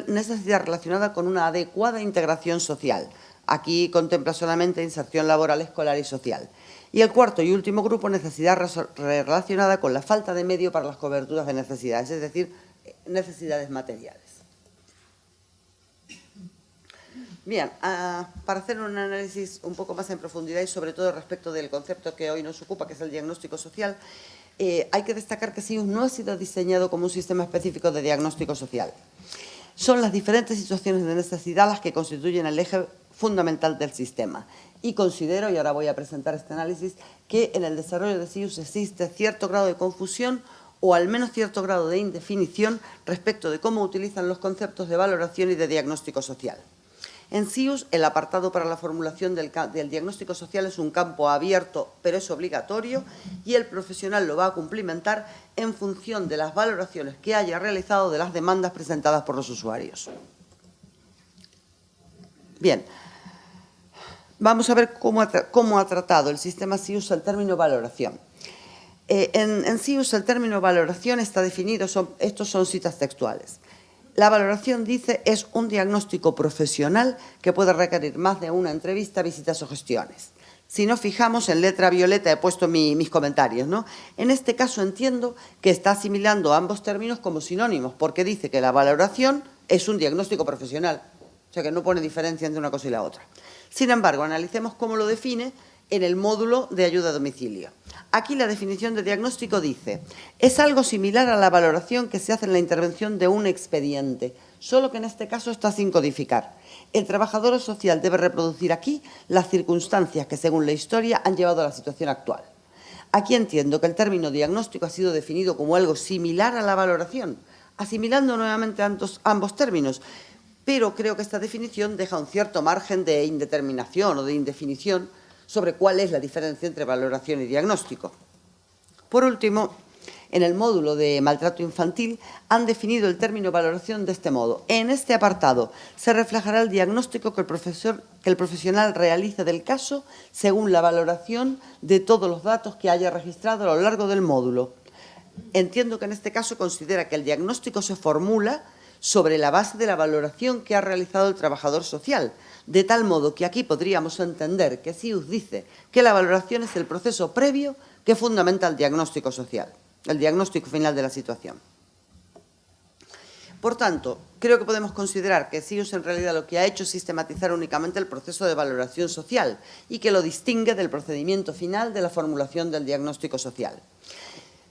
necesidad relacionada con una adecuada integración social. Aquí contempla solamente inserción laboral, escolar y social. Y el cuarto y último grupo, necesidad relacionada con la falta de medio para las coberturas de necesidades, es decir, necesidades materiales. Bien, para hacer un análisis un poco más en profundidad y sobre todo respecto del concepto que hoy nos ocupa, que es el diagnóstico social, hay que destacar que SIUS no ha sido diseñado como un sistema específico de diagnóstico social. Son las diferentes situaciones de necesidad las que constituyen el eje fundamental del sistema. Y considero, y ahora voy a presentar este análisis, que en el desarrollo de SIUS existe cierto grado de confusión o al menos cierto grado de indefinición respecto de cómo utilizan los conceptos de valoración y de diagnóstico social. En SIUS, el apartado para la formulación del diagnóstico social es un campo abierto, pero es obligatorio, y el profesional lo va a cumplimentar en función de las valoraciones que haya realizado de las demandas presentadas por los usuarios. Bien. Vamos a ver cómo ha tratado el sistema SIUS el término valoración. En SIUS el término valoración está definido, estos son citas textuales. La valoración, dice, es un diagnóstico profesional que puede requerir más de una entrevista, visitas o gestiones. Si nos fijamos, en letra violeta he puesto mis comentarios, ¿no? En este caso entiendo que está asimilando ambos términos como sinónimos, porque dice que la valoración es un diagnóstico profesional, o sea que no pone diferencia entre una cosa y la otra. Sin embargo, analicemos cómo lo define en el módulo de ayuda a domicilio. Aquí la definición de diagnóstico dice: es algo similar a la valoración que se hace en la intervención de un expediente, solo que en este caso está sin codificar. El trabajador social debe reproducir aquí las circunstancias que, según la historia, han llevado a la situación actual. Aquí entiendo que el término diagnóstico ha sido definido como algo similar a la valoración, asimilando nuevamente ambos términos, pero creo que esta definición deja un cierto margen de indeterminación o de indefinición sobre cuál es la diferencia entre valoración y diagnóstico. Por último, en el módulo de maltrato infantil han definido el término valoración de este modo: en este apartado se reflejará el diagnóstico que el profesional realice del caso según la valoración de todos los datos que haya registrado a lo largo del módulo. entiendo que en este caso considera que el diagnóstico se formula sobre la base de la valoración que ha realizado el trabajador social, de tal modo que aquí podríamos entender que SIUS dice que la valoración es el proceso previo que fundamenta el diagnóstico social, el diagnóstico final de la situación. Por tanto, creo que podemos considerar que SIUS en realidad lo que ha hecho es sistematizar únicamente el proceso de valoración social y que lo distingue del procedimiento final de la formulación del diagnóstico social.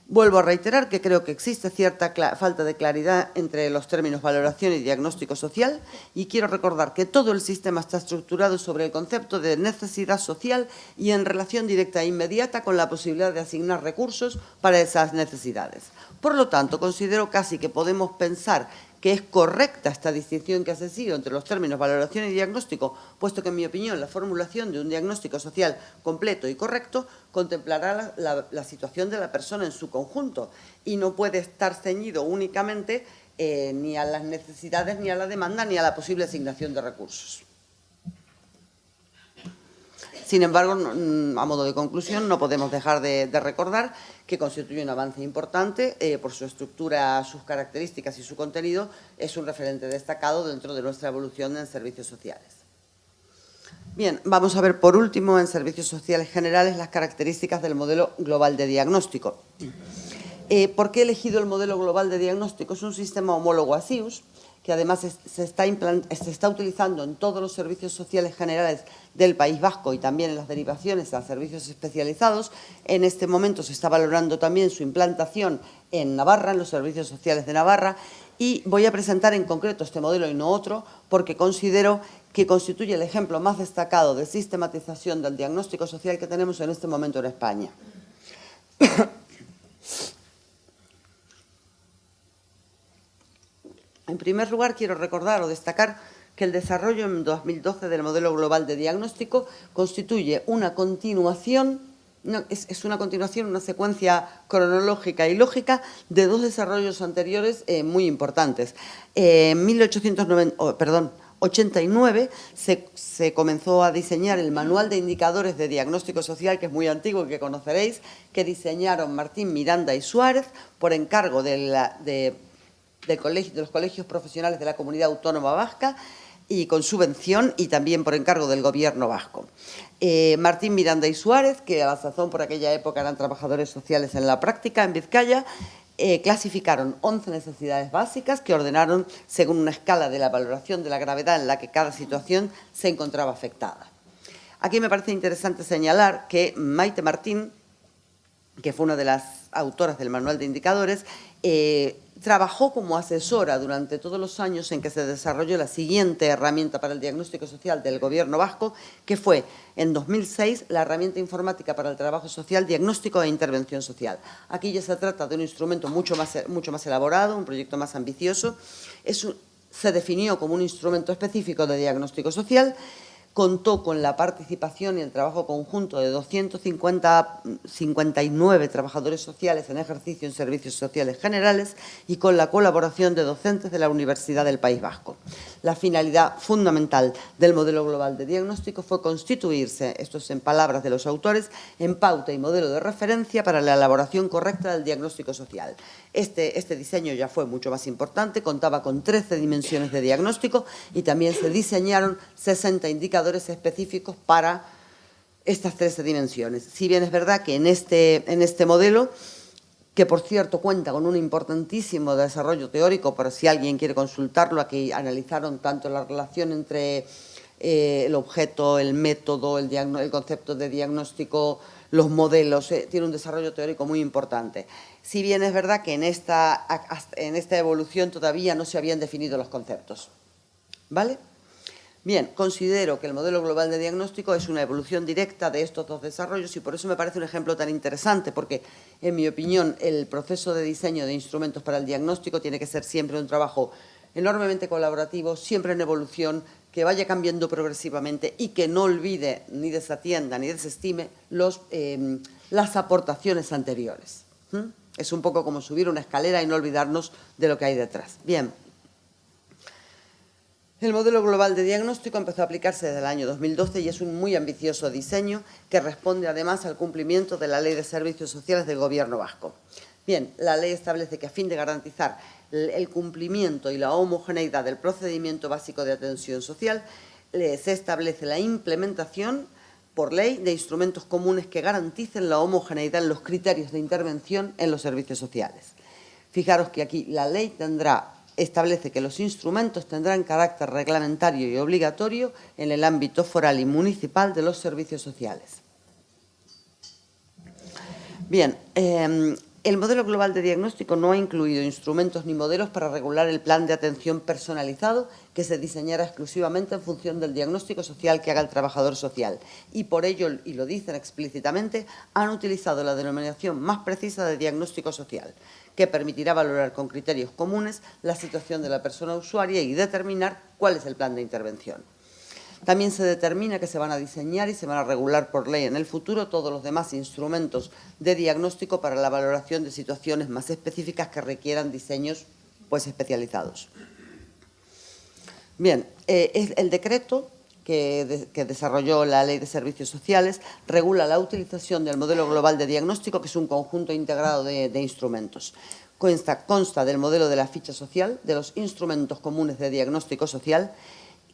Vuelvo a reiterar que creo que existe cierta falta de claridad entre los términos valoración y diagnóstico social y quiero recordar que todo el sistema está estructurado sobre el concepto de necesidad social y en relación directa e inmediata con la posibilidad de asignar recursos para esas necesidades. Por lo tanto, considero casi que podemos pensar que es correcta esta distinción que hace SIUS entre los términos valoración y diagnóstico, puesto que, en mi opinión, la formulación de un diagnóstico social completo y correcto contemplará la situación de la persona en su conjunto y no puede estar ceñido únicamente ni a las necesidades, ni a la demanda, ni a la posible asignación de recursos. Sin embargo, a modo de conclusión, no podemos dejar de recordar que constituye un avance importante por su estructura, sus características y su contenido. Es un referente destacado dentro de nuestra evolución en servicios sociales. Bien, vamos a ver por último en servicios sociales generales las características del modelo global de diagnóstico. ¿Por qué he elegido el modelo global de diagnóstico? Es un sistema homólogo a SIUS, que además se está utilizando en todos los servicios sociales generales del País Vasco y también en las derivaciones a servicios especializados. En este momento se está valorando también su implantación en Navarra, en los servicios sociales de Navarra, y voy a presentar en concreto este modelo y no otro, porque considero que constituye el ejemplo más destacado de sistematización del diagnóstico social que tenemos en este momento en España. En primer lugar, quiero recordar o destacar que el desarrollo en 2012 del modelo global de diagnóstico constituye una continuación, una secuencia cronológica y lógica de dos desarrollos anteriores muy importantes. En 1889 se comenzó a diseñar el Manual de Indicadores de Diagnóstico Social, que es muy antiguo y que conoceréis, que diseñaron Martín Miranda y Suárez por encargo de los colegios profesionales de la Comunidad Autónoma Vasca y con subvención y también por encargo del Gobierno vasco. Martín Miranda y Suárez, que a la sazón por aquella época eran trabajadores sociales en la práctica en Vizcaya, clasificaron 11 necesidades básicas que ordenaron según una escala de la valoración de la gravedad en la que cada situación se encontraba afectada. Aquí me parece interesante señalar que Maite Martín, que fue una de las autoras del Manual de Indicadores, trabajó como asesora durante todos los años en que se desarrolló la siguiente herramienta para el diagnóstico social del Gobierno vasco, que fue, en 2006, la herramienta informática para el trabajo social, diagnóstico e intervención social. Aquí ya se trata de un instrumento mucho más elaborado, un proyecto más ambicioso. Se definió como un instrumento específico de diagnóstico social. Contó con la participación y el trabajo conjunto de 259 trabajadores sociales en ejercicio en servicios sociales generales y con la colaboración de docentes de la Universidad del País Vasco. La finalidad fundamental del modelo global de diagnóstico fue constituirse, esto es en palabras de los autores, en pauta y modelo de referencia para la elaboración correcta del diagnóstico social. Este diseño ya fue mucho más importante, contaba con 13 dimensiones de diagnóstico y también se diseñaron 60 indicadores específicos para estas 13 dimensiones. Si bien es verdad que en este modelo, que por cierto cuenta con un importantísimo desarrollo teórico, pero si alguien quiere consultarlo, aquí analizaron tanto la relación entre el objeto, el método, el concepto de diagnóstico, los modelos, tiene un desarrollo teórico muy importante. Si bien es verdad que en esta evolución todavía no se habían definido los conceptos. ¿Vale? Bien, considero que el modelo global de diagnóstico es una evolución directa de estos dos desarrollos y por eso me parece un ejemplo tan interesante, porque, en mi opinión, el proceso de diseño de instrumentos para el diagnóstico tiene que ser siempre un trabajo enormemente colaborativo, siempre en evolución, que vaya cambiando progresivamente y que no olvide, ni desatienda, ni desestime las aportaciones anteriores. Es un poco como subir una escalera y no olvidarnos de lo que hay detrás. Bien. El modelo global de diagnóstico empezó a aplicarse desde el año 2012 y es un muy ambicioso diseño que responde además al cumplimiento de la Ley de Servicios Sociales del Gobierno vasco. Bien, la ley establece que a fin de garantizar el cumplimiento y la homogeneidad del procedimiento básico de atención social, se establece la implementación por ley de instrumentos comunes que garanticen la homogeneidad en los criterios de intervención en los servicios sociales. Fijaros que aquí la ley establece que los instrumentos tendrán carácter reglamentario y obligatorio en el ámbito foral y municipal de los servicios sociales. Bien, el modelo global de diagnóstico no ha incluido instrumentos ni modelos para regular el plan de atención personalizado que se diseñará exclusivamente en función del diagnóstico social que haga el trabajador social. Y por ello, y lo dicen explícitamente, han utilizado la denominación más precisa de diagnóstico social, que permitirá valorar con criterios comunes la situación de la persona usuaria y determinar cuál es el plan de intervención. También se determina que se van a diseñar y se van a regular por ley en el futuro todos los demás instrumentos de diagnóstico para la valoración de situaciones más específicas que requieran diseños especializados. Bien, el decreto que desarrolló la Ley de Servicios Sociales regula la utilización del modelo global de diagnóstico, que es un conjunto integrado de instrumentos. Consta del modelo de la ficha social, de los instrumentos comunes de diagnóstico social,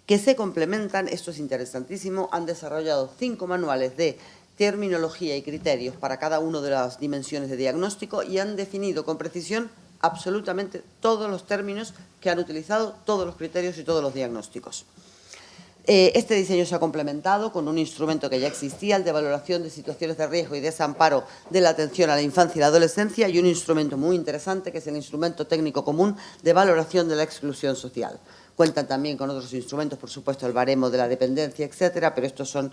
que se complementan, esto es interesantísimo, han desarrollado 5 manuales de terminología y criterios para cada una de las dimensiones de diagnóstico y han definido con precisión absolutamente todos los términos que han utilizado, todos los criterios y todos los diagnósticos. Este diseño se ha complementado con un instrumento que ya existía, el de valoración de situaciones de riesgo y desamparo de la atención a la infancia y la adolescencia, y un instrumento muy interesante que es el instrumento técnico común de valoración de la exclusión social. Cuentan también con otros instrumentos, por supuesto, el baremo de la dependencia, etcétera, pero estos son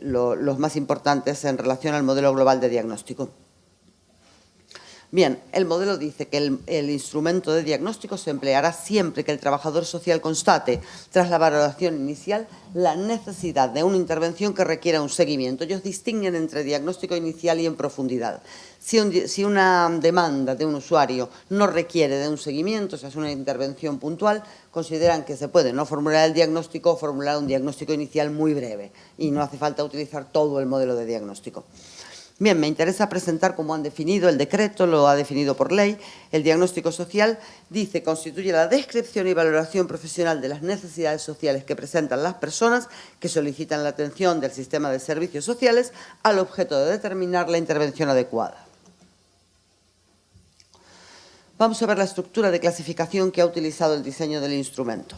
los más importantes en relación al modelo global de diagnóstico. Bien, el modelo dice que el instrumento de diagnóstico se empleará siempre que el trabajador social constate, tras la valoración inicial, la necesidad de una intervención que requiera un seguimiento. Ellos distinguen entre diagnóstico inicial y en profundidad. Si una demanda de un usuario no requiere de un seguimiento, o sea, es una intervención puntual, consideran que se puede no formular el diagnóstico o formular un diagnóstico inicial muy breve y no hace falta utilizar todo el modelo de diagnóstico. Bien, me interesa presentar cómo han definido el decreto, lo ha definido por ley. El diagnóstico social dice constituye la descripción y valoración profesional de las necesidades sociales que presentan las personas que solicitan la atención del sistema de servicios sociales al objeto de determinar la intervención adecuada. Vamos a ver la estructura de clasificación que ha utilizado el diseño del instrumento.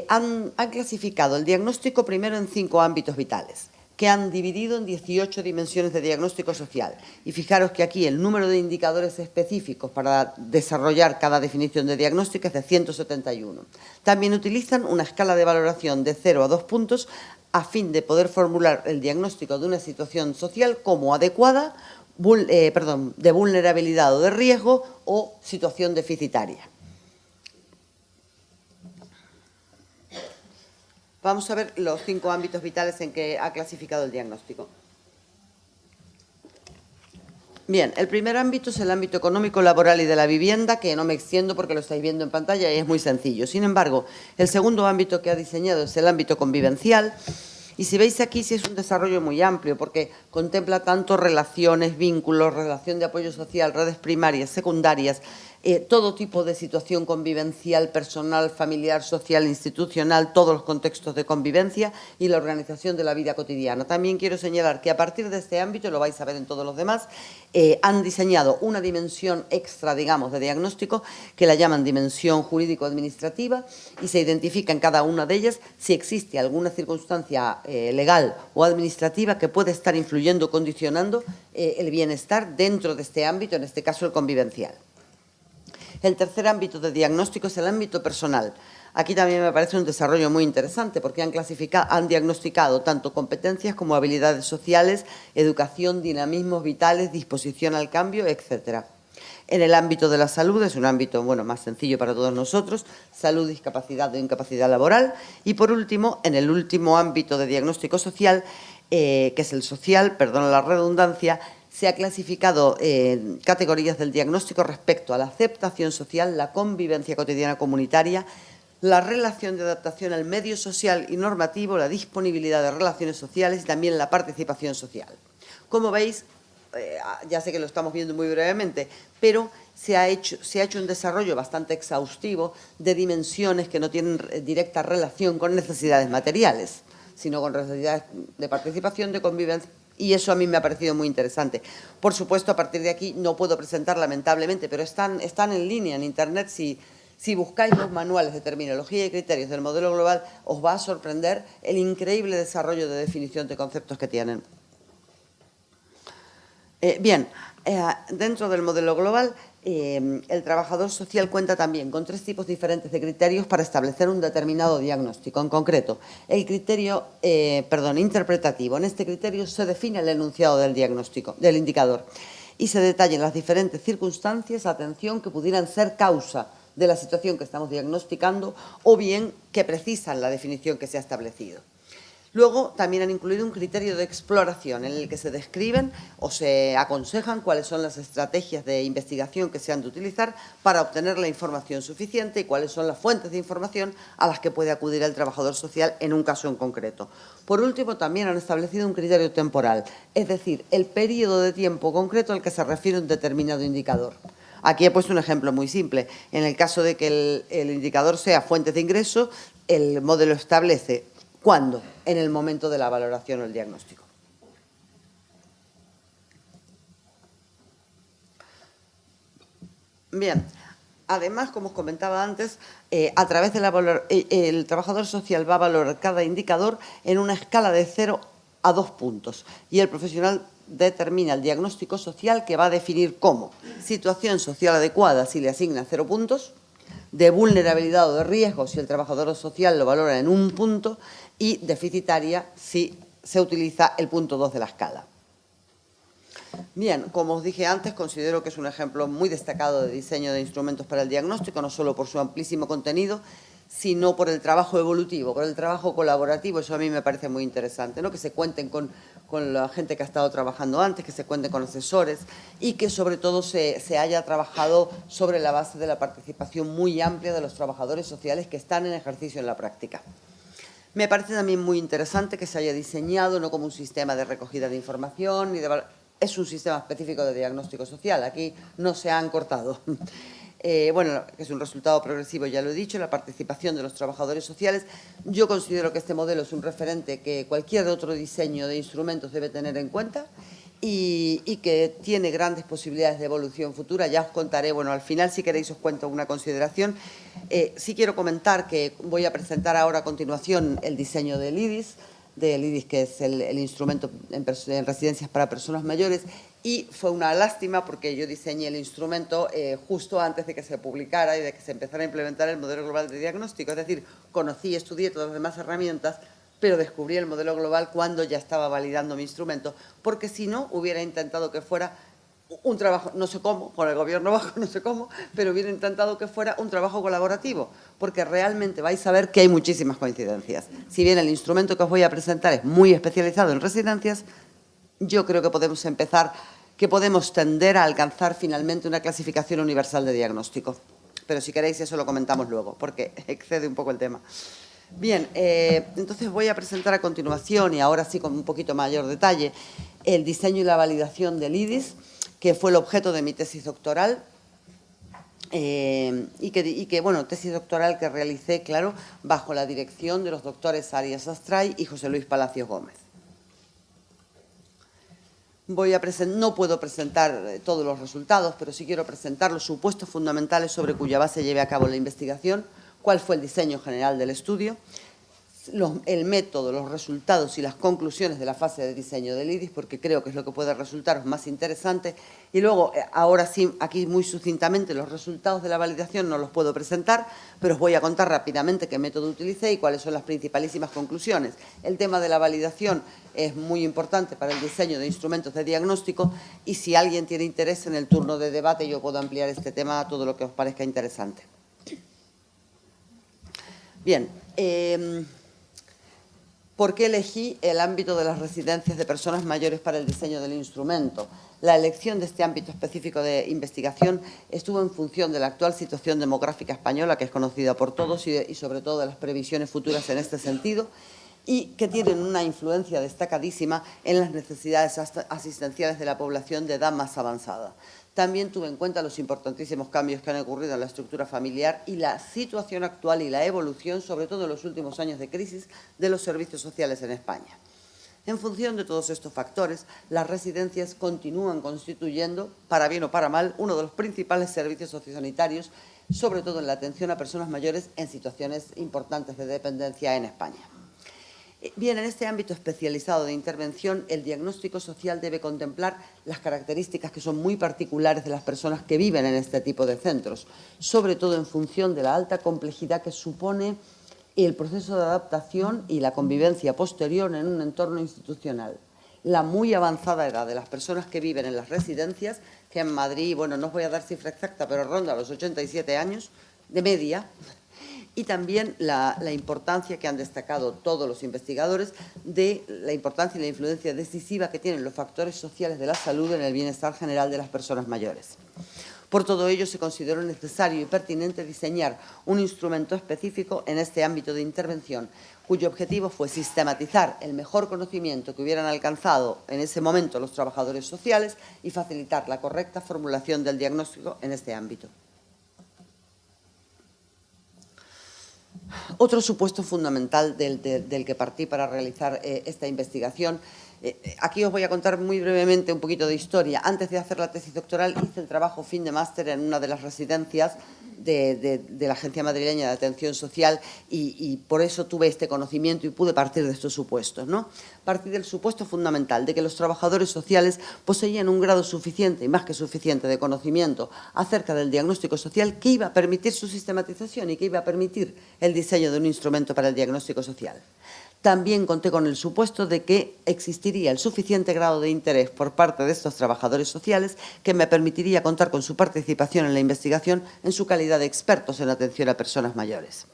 Han clasificado el diagnóstico primero en 5 ámbitos vitales, que han dividido en 18 dimensiones de diagnóstico social. Y fijaros que aquí el número de indicadores específicos para desarrollar cada definición de diagnóstico es de 171. También utilizan una escala de valoración de 0 a 2 puntos a fin de poder formular el diagnóstico de una situación social como adecuada, de vulnerabilidad o de riesgo o situación deficitaria. Vamos a ver los 5 ámbitos vitales en que ha clasificado el diagnóstico. Bien, el primer ámbito es el ámbito económico, laboral y de la vivienda, que no me extiendo porque lo estáis viendo en pantalla y es muy sencillo. Sin embargo, el segundo ámbito que ha diseñado es el ámbito convivencial. Y si veis aquí, sí es un desarrollo muy amplio porque contempla tanto relaciones, vínculos, relación de apoyo social, redes primarias, secundarias, todo tipo de situación convivencial, personal, familiar, social, institucional, todos los contextos de convivencia y la organización de la vida cotidiana. También quiero señalar que a partir de este ámbito, lo vais a ver en todos los demás, han diseñado una dimensión extra, digamos, de diagnóstico que la llaman dimensión jurídico-administrativa y se identifica en cada una de ellas si existe alguna circunstancia legal o administrativa que puede estar influyendo o condicionando el bienestar dentro de este ámbito, en este caso el convivencial. El tercer ámbito de diagnóstico es el ámbito personal. Aquí también me parece un desarrollo muy interesante porque han diagnosticado tanto competencias como habilidades sociales, educación, dinamismos vitales, disposición al cambio, etcétera. En el ámbito de la salud es un ámbito más sencillo para todos nosotros, salud, discapacidad o incapacidad laboral. Y por último, en el último ámbito de diagnóstico social, que es el social, perdón la redundancia, se ha clasificado categorías del diagnóstico respecto a la aceptación social, la convivencia cotidiana comunitaria, la relación de adaptación al medio social y normativo, la disponibilidad de relaciones sociales y también la participación social. Como veis, ya sé que lo estamos viendo muy brevemente, pero se ha hecho un desarrollo bastante exhaustivo de dimensiones que no tienen directa relación con necesidades materiales, sino con necesidades de participación, de convivencia, y eso a mí me ha parecido muy interesante. Por supuesto, a partir de aquí no puedo presentar, lamentablemente, pero están en línea en Internet. Si buscáis los manuales de terminología y criterios del modelo global, os va a sorprender el increíble desarrollo de definición de conceptos que tienen. Dentro del modelo global, el trabajador social cuenta también con 3 tipos diferentes de criterios para establecer un determinado diagnóstico. En concreto, el criterio interpretativo. En este criterio se define el enunciado del diagnóstico, del indicador, y se detallan las diferentes circunstancias, atención, que pudieran ser causa de la situación que estamos diagnosticando o bien que precisan la definición que se ha establecido. Luego, también han incluido un criterio de exploración en el que se describen o se aconsejan cuáles son las estrategias de investigación que se han de utilizar para obtener la información suficiente y cuáles son las fuentes de información a las que puede acudir el trabajador social en un caso en concreto. Por último, también han establecido un criterio temporal, es decir, el periodo de tiempo concreto al que se refiere un determinado indicador. Aquí he puesto un ejemplo muy simple. En el caso de que el indicador sea fuentes de ingreso, el modelo establece ¿cuándo? En el momento de la valoración o el diagnóstico. Bien, además, como os comentaba antes, a través de el trabajador social va a valorar cada indicador en una escala de 0 a 2 puntos y el profesional determina el diagnóstico social, que va a definir como situación social adecuada si le asigna 0 puntos, de vulnerabilidad o de riesgo si el trabajador social lo valora en 1 punto y deficitaria si se utiliza el punto 2 de la escala. Bien, como os dije antes, considero que es un ejemplo muy destacado de diseño de instrumentos para el diagnóstico, no solo por su amplísimo contenido, sino por el trabajo evolutivo, por el trabajo colaborativo. Eso a mí me parece muy interesante, ¿no? Que se cuenten con la gente que ha estado trabajando antes, que se cuenten con asesores y que sobre todo se haya trabajado sobre la base de la participación muy amplia de los trabajadores sociales que están en ejercicio en la práctica. Me parece también muy interesante que se haya diseñado no como un sistema de recogida de información, es un sistema específico de diagnóstico social, aquí no se han cortado. Bueno, que es un resultado progresivo, ya lo he dicho, la participación de los trabajadores sociales. Yo considero que este modelo es un referente que cualquier otro diseño de instrumentos debe tener en cuenta y que tiene grandes posibilidades de evolución futura. Ya os contaré, bueno, al final, si queréis, os cuento una consideración. Sí quiero comentar que voy a presentar ahora a continuación el diseño del IDIS, que es el instrumento en residencias para personas mayores, y fue una lástima porque yo diseñé el instrumento justo antes de que se publicara y de que se empezara a implementar el modelo global de diagnóstico. Es decir, conocí y estudié todas las demás herramientas, pero descubrí el modelo global cuando ya estaba validando mi instrumento, porque si no, hubiera intentado que fuera un trabajo, no sé cómo, con el gobierno vasco no sé cómo, pero hubiera intentado que fuera un trabajo colaborativo, porque realmente vais a ver que hay muchísimas coincidencias. Si bien el instrumento que os voy a presentar es muy especializado en residencias, yo creo que podemos tender a alcanzar finalmente una clasificación universal de diagnóstico. Pero si queréis eso lo comentamos luego, porque excede un poco el tema. Bien, entonces voy a presentar a continuación, y ahora sí con un poquito mayor detalle, el diseño y la validación del IDIS, que fue el objeto de mi tesis doctoral, tesis doctoral que realicé, claro, bajo la dirección de los doctores Arias Astray y José Luis Palacios Gómez. No puedo presentar todos los resultados, pero sí quiero presentar los supuestos fundamentales sobre cuya base lleve a cabo la investigación, cuál fue el diseño general del estudio, el método, los resultados y las conclusiones de la fase de diseño del IDIS, porque creo que es lo que puede resultaros más interesante. Y luego, ahora sí, aquí muy sucintamente, los resultados de la validación no los puedo presentar, pero os voy a contar rápidamente qué método utilicé y cuáles son las principalísimas conclusiones. El tema de la validación es muy importante para el diseño de instrumentos de diagnóstico y si alguien tiene interés en el turno de debate yo puedo ampliar este tema a todo lo que os parezca interesante. Bien, ¿por qué elegí el ámbito de las residencias de personas mayores para el diseño del instrumento? La elección de este ámbito específico de investigación estuvo en función de la actual situación demográfica española, que es conocida por todos, y sobre todo de las previsiones futuras en este sentido, y que tienen una influencia destacadísima en las necesidades asistenciales de la población de edad más avanzada. También tuve en cuenta los importantísimos cambios que han ocurrido en la estructura familiar y la situación actual y la evolución, sobre todo en los últimos años de crisis, de los servicios sociales en España. En función de todos estos factores, las residencias continúan constituyendo, para bien o para mal, uno de los principales servicios sociosanitarios, sobre todo en la atención a personas mayores en situaciones importantes de dependencia en España. Bien, en este ámbito especializado de intervención, el diagnóstico social debe contemplar las características que son muy particulares de las personas que viven en este tipo de centros, sobre todo en función de la alta complejidad que supone el proceso de adaptación y la convivencia posterior en un entorno institucional. La muy avanzada edad de las personas que viven en las residencias, que en Madrid, bueno, no os voy a dar cifra exacta, pero ronda los 87 años de media, y también la importancia que han destacado todos los investigadores de la importancia y la influencia decisiva que tienen los factores sociales de la salud en el bienestar general de las personas mayores. Por todo ello, se consideró necesario y pertinente diseñar un instrumento específico en este ámbito de intervención, cuyo objetivo fue sistematizar el mejor conocimiento que hubieran alcanzado en ese momento los trabajadores sociales y facilitar la correcta formulación del diagnóstico en este ámbito. Otro supuesto fundamental del que partí para realizar esta investigación. Aquí os voy a contar muy brevemente un poquito de historia. Antes de hacer la tesis doctoral hice el trabajo fin de máster en una de las residencias de la Agencia Madrileña de Atención Social y por eso tuve este conocimiento y pude partir de estos supuestos, ¿no? Partí del supuesto fundamental de que los trabajadores sociales poseían un grado suficiente y más que suficiente de conocimiento acerca del diagnóstico social que iba a permitir su sistematización y que iba a permitir el diseño de un instrumento para el diagnóstico social. También conté con el supuesto de que existiría el suficiente grado de interés por parte de estos trabajadores sociales que me permitiría contar con su participación en la investigación en su calidad de expertos en atención a personas mayores.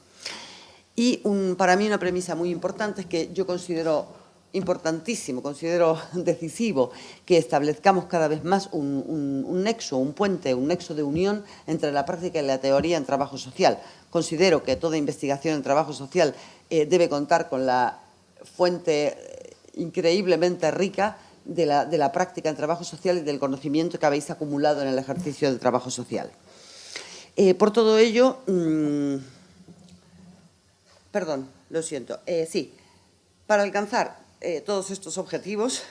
Y para mí una premisa muy importante es que yo considero importantísimo, considero decisivo que establezcamos cada vez más un nexo, un puente, un nexo de unión entre la práctica y la teoría en trabajo social. Considero que toda investigación en trabajo social debe contar con la fuente increíblemente rica de la práctica en trabajo social y del conocimiento que habéis acumulado en el ejercicio del trabajo social. Por todo ello, perdón, lo siento, sí, para alcanzar todos estos objetivos,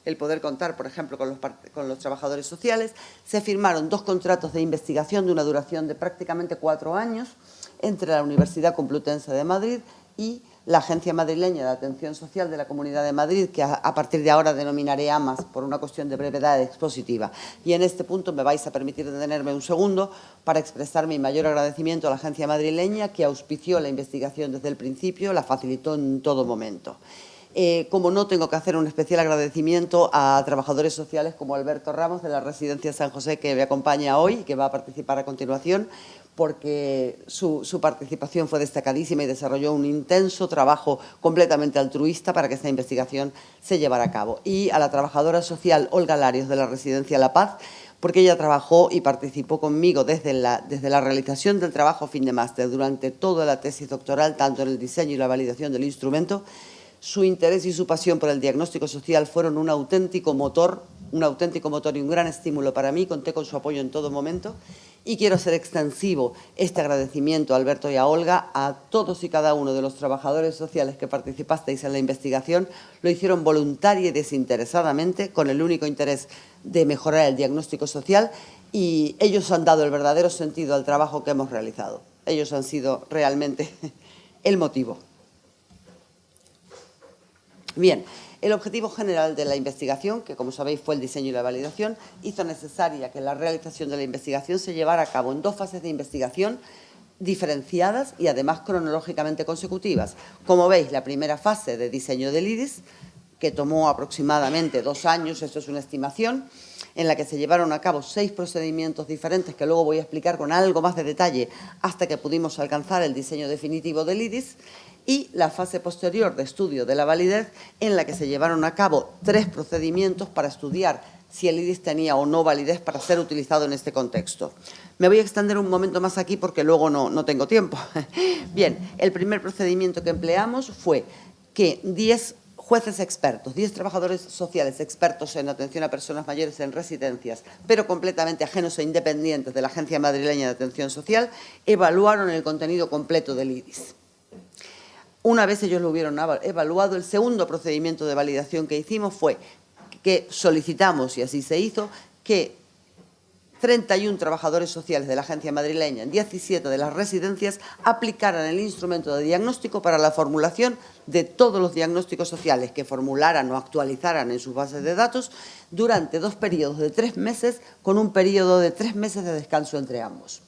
el poder contar, por ejemplo, con los trabajadores sociales, se firmaron 2 contratos de investigación de una duración de prácticamente 4 años entre la Universidad Complutense de Madrid y la Agencia Madrileña de Atención Social de la Comunidad de Madrid, que a partir de ahora denominaré AMAS por una cuestión de brevedad expositiva. Y en este punto me vais a permitir detenerme un segundo para expresar mi mayor agradecimiento a la Agencia Madrileña, que auspició la investigación desde el principio, la facilitó en todo momento. Como no, tengo que hacer un especial agradecimiento a trabajadores sociales como Alberto Ramos, de la Residencia San José, que me acompaña hoy y que va a participar a continuación, porque su participación fue destacadísima y desarrolló un intenso trabajo completamente altruista para que esta investigación se llevara a cabo. Y a la trabajadora social Olga Larios, de la Residencia La Paz, porque ella trabajó y participó conmigo desde la realización del trabajo fin de máster durante toda la tesis doctoral, tanto en el diseño y la validación del instrumento. Su interés y su pasión por el diagnóstico social fueron un auténtico motor y un gran estímulo para mí. Conté con su apoyo en todo momento y quiero hacer extensivo este agradecimiento a Alberto y a Olga, a todos y cada uno de los trabajadores sociales que participasteis en la investigación. Lo hicieron voluntaria y desinteresadamente, con el único interés de mejorar el diagnóstico social, y ellos han dado el verdadero sentido al trabajo que hemos realizado. Ellos han sido realmente el motivo. Bien, el objetivo general de la investigación, que como sabéis fue el diseño y la validación, hizo necesaria que la realización de la investigación se llevara a cabo en 2 fases de investigación diferenciadas y además cronológicamente consecutivas. Como veis, la primera fase de diseño del IDIS, que tomó aproximadamente 2 años, esto es una estimación, en la que se llevaron a cabo 6 procedimientos diferentes que luego voy a explicar con algo más de detalle hasta que pudimos alcanzar el diseño definitivo del IDIS, y la fase posterior de estudio de la validez, en la que se llevaron a cabo 3 procedimientos para estudiar si el IDIS tenía o no validez para ser utilizado en este contexto. Me voy a extender un momento más aquí porque luego no tengo tiempo. Bien, el primer procedimiento que empleamos fue que 10 jueces expertos, 10 trabajadores sociales expertos en atención a personas mayores en residencias, pero completamente ajenos e independientes de la Agencia Madrileña de Atención Social, evaluaron el contenido completo del IDIS. Una vez ellos lo hubieron evaluado, el segundo procedimiento de validación que hicimos fue que solicitamos, y así se hizo, que 31 trabajadores sociales de la agencia madrileña en 17 de las residencias aplicaran el instrumento de diagnóstico para la formulación de todos los diagnósticos sociales que formularan o actualizaran en sus bases de datos durante 2 periodos de 3 meses, con un periodo de 3 meses de descanso entre ambos.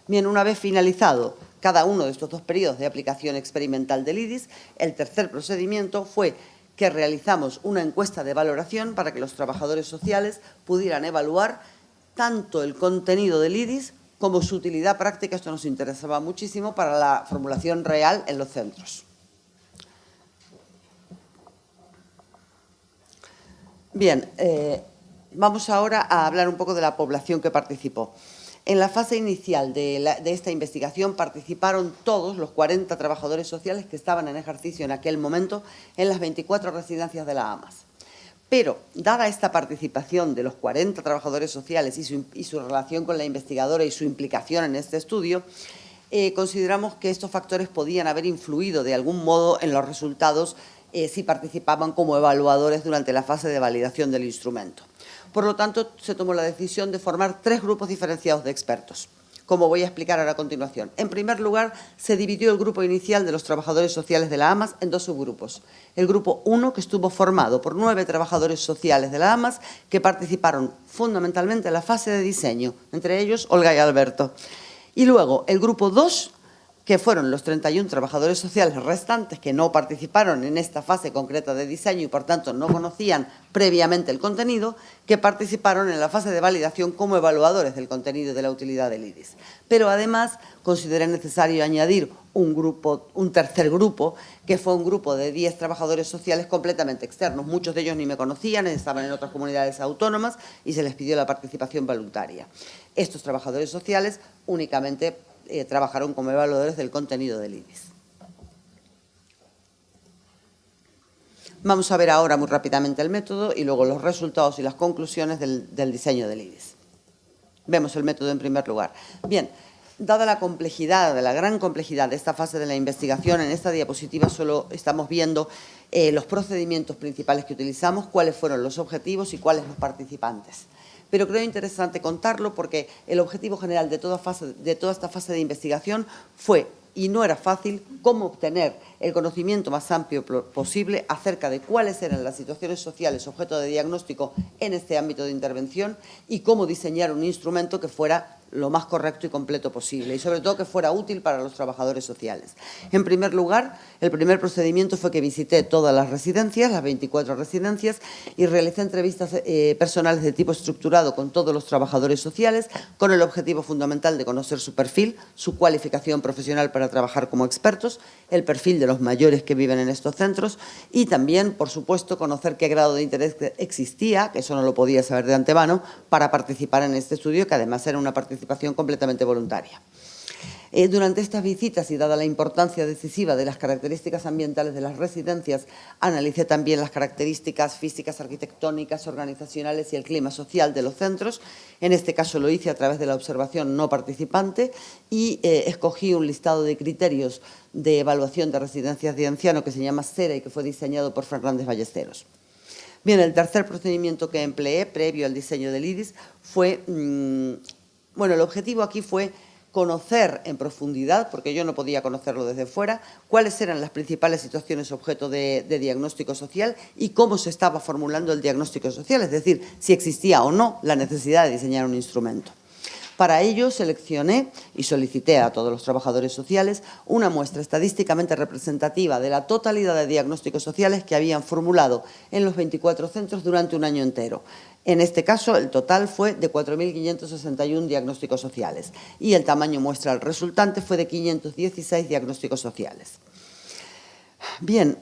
Bien, una vez finalizado cada uno de estos 2 periodos de aplicación experimental del IDIS, el tercer procedimiento fue que realizamos una encuesta de valoración para que los trabajadores sociales pudieran evaluar tanto el contenido del IDIS como su utilidad práctica. Esto nos interesaba muchísimo para la formulación real en los centros. Bien, vamos ahora a hablar un poco de la población que participó. En la fase inicial de esta investigación participaron todos los 40 trabajadores sociales que estaban en ejercicio en aquel momento en las 24 residencias de la AMAS. Pero, dada esta participación de los 40 trabajadores sociales y su relación con la investigadora y su implicación en este estudio, consideramos que estos factores podían haber influido de algún modo en los resultados si participaban como evaluadores durante la fase de validación del instrumento. Por lo tanto, se tomó la decisión de formar 3 grupos diferenciados de expertos, como voy a explicar ahora a continuación. En primer lugar, se dividió el grupo inicial de los trabajadores sociales de la AMAS en 2 subgrupos. El grupo 1, que estuvo formado por 9 trabajadores sociales de la AMAS que participaron fundamentalmente en la fase de diseño, entre ellos Olga y Alberto. Y luego el grupo 2, que fueron los 31 trabajadores sociales restantes que no participaron en esta fase concreta de diseño y, por tanto, no conocían previamente el contenido, que participaron en la fase de validación como evaluadores del contenido y de la utilidad del IDIS. Pero, además, consideré necesario añadir un tercer grupo, que fue un grupo de 10 trabajadores sociales completamente externos. Muchos de ellos ni me conocían, estaban en otras comunidades autónomas y se les pidió la participación voluntaria. Estos trabajadores sociales únicamente trabajaron como evaluadores del contenido del IDIS. Vamos a ver ahora muy rápidamente el método y luego los resultados y las conclusiones del diseño del IDIS. Vemos el método en primer lugar. Bien, dada la complejidad, la gran complejidad de esta fase de la investigación, en esta diapositiva solo estamos viendo los procedimientos principales que utilizamos, cuáles fueron los objetivos y cuáles los participantes. Pero creo interesante contarlo porque el objetivo general de toda esta fase de investigación fue, y no era fácil, cómo obtener el conocimiento más amplio posible acerca de cuáles eran las situaciones sociales objeto de diagnóstico en este ámbito de intervención y cómo diseñar un instrumento que fuera lo más correcto y completo posible y, sobre todo, que fuera útil para los trabajadores sociales. En primer lugar, el primer procedimiento fue que visité todas las residencias, las 24 residencias, y realicé entrevistas personales de tipo estructurado con todos los trabajadores sociales, con el objetivo fundamental de conocer su perfil, su cualificación profesional para trabajar como expertos, el perfil de los mayores que viven en estos centros y también, por supuesto, conocer qué grado de interés existía, que eso no lo podía saber de antemano, para participar en este estudio, que además era una participación completamente voluntaria. Durante estas visitas y dada la importancia decisiva de las características ambientales de las residencias, analicé también las características físicas, arquitectónicas, organizacionales y el clima social de los centros. En este caso lo hice a través de la observación no participante y escogí un listado de criterios de evaluación de residencias de ancianos que se llama SERA y que fue diseñado por Fernández Ballesteros. Bien, el tercer procedimiento que empleé previo al diseño del IDIS fue, el objetivo aquí fue conocer en profundidad, porque yo no podía conocerlo desde fuera, cuáles eran las principales situaciones objeto de diagnóstico social y cómo se estaba formulando el diagnóstico social, es decir, si existía o no la necesidad de diseñar un instrumento. Para ello seleccioné y solicité a todos los trabajadores sociales una muestra estadísticamente representativa de la totalidad de diagnósticos sociales que habían formulado en los 24 centros durante un año entero. En este caso, el total fue de 4.561 diagnósticos sociales y el tamaño muestral resultante fue de 516 diagnósticos sociales. Bien,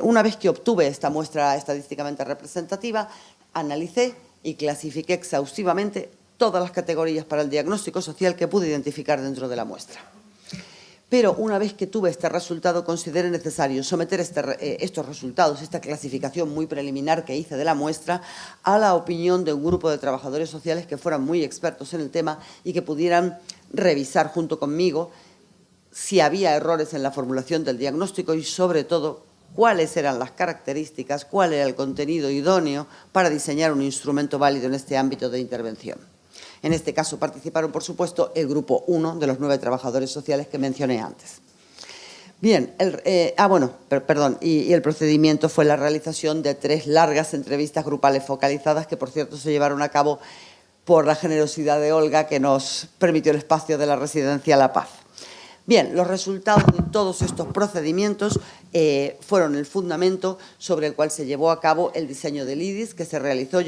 una vez que obtuve esta muestra estadísticamente representativa, analicé y clasifiqué exhaustivamente todas las categorías para el diagnóstico social que pude identificar dentro de la muestra. pero una vez que tuve este resultado consideré necesario someter estos resultados, esta clasificación muy preliminar que hice de la muestra, a la opinión de un grupo de trabajadores sociales que fueran muy expertos en el tema y que pudieran revisar junto conmigo si había errores en la formulación del diagnóstico y, sobre todo, cuáles eran las características, cuál era el contenido idóneo para diseñar un instrumento válido en este ámbito de intervención. En este caso participaron, por supuesto, el grupo 1 de los 9 trabajadores sociales que mencioné antes. Bien, y el procedimiento fue la realización de 3 largas entrevistas grupales focalizadas que, por cierto, se llevaron a cabo por la generosidad de Olga, que nos permitió el espacio de la Residencia La Paz. Bien, los resultados de todos estos procedimientos fueron el fundamento sobre el cual se llevó a cabo el diseño del IDIS, que se realizó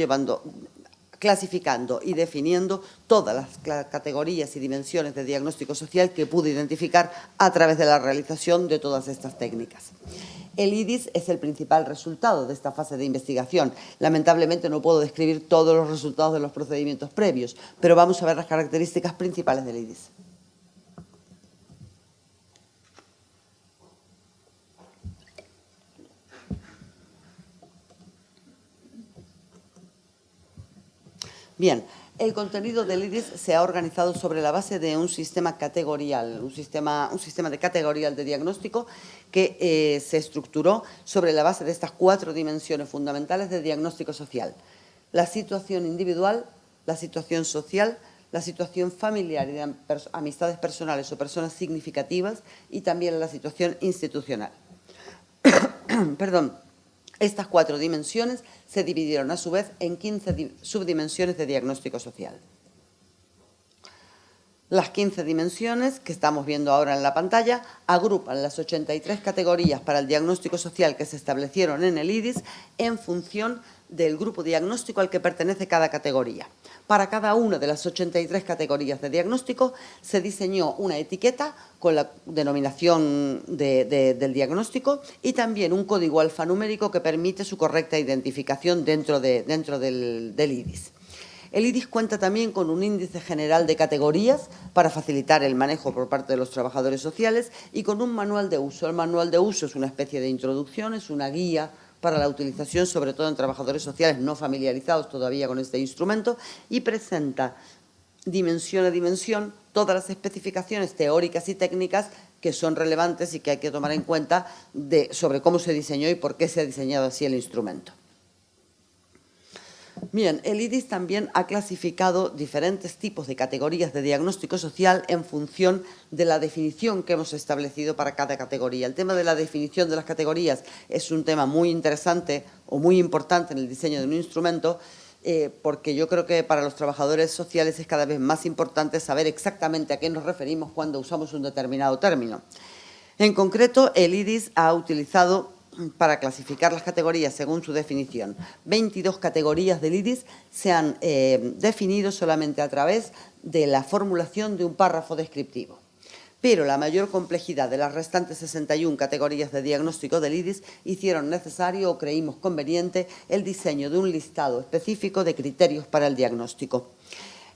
clasificando y definiendo todas las categorías y dimensiones de diagnóstico social que pude identificar a través de la realización de todas estas técnicas. El IDIS es el principal resultado de esta fase de investigación. Lamentablemente no puedo describir todos los resultados de los procedimientos previos, pero vamos a ver las características principales del IDIS. Bien, el contenido del IDIS se ha organizado sobre la base de un sistema categorial, un sistema de categorial de diagnóstico que se estructuró sobre la base de estas 4 dimensiones fundamentales de diagnóstico social: la situación individual, la situación social, la situación familiar y de amistades personales o personas significativas, y también la situación institucional. Perdón. Estas 4 dimensiones se dividieron a su vez en 15 subdimensiones de diagnóstico social. Las 15 dimensiones que estamos viendo ahora en la pantalla agrupan las 83 categorías para el diagnóstico social que se establecieron en el IDIS en función del grupo diagnóstico al que pertenece cada categoría. Para cada una de las 83 categorías de diagnóstico se diseñó una etiqueta con la denominación del diagnóstico y también un código alfanumérico que permite su correcta identificación dentro del IDIS. El IDIS cuenta también con un índice general de categorías para facilitar el manejo por parte de los trabajadores sociales y con un manual de uso. El manual de uso es una especie de introducción, es una guía para la utilización, sobre todo en trabajadores sociales no familiarizados todavía con este instrumento, y presenta dimensión a dimensión todas las especificaciones teóricas y técnicas que son relevantes y que hay que tomar en cuenta sobre cómo se diseñó y por qué se ha diseñado así el instrumento. Bien, el IDIS también ha clasificado diferentes tipos de categorías de diagnóstico social en función de la definición que hemos establecido para cada categoría. El tema de la definición de las categorías es un tema muy interesante o muy importante en el diseño de un instrumento, porque yo creo que para los trabajadores sociales es cada vez más importante saber exactamente a qué nos referimos cuando usamos un determinado término. En concreto, el IDIS ha utilizado, para clasificar las categorías según su definición, 22 categorías del IDIS se han definido solamente a través de la formulación de un párrafo descriptivo. Pero la mayor complejidad de las restantes 61 categorías de diagnóstico del IDIS hicieron necesario o creímos conveniente el diseño de un listado específico de criterios para el diagnóstico.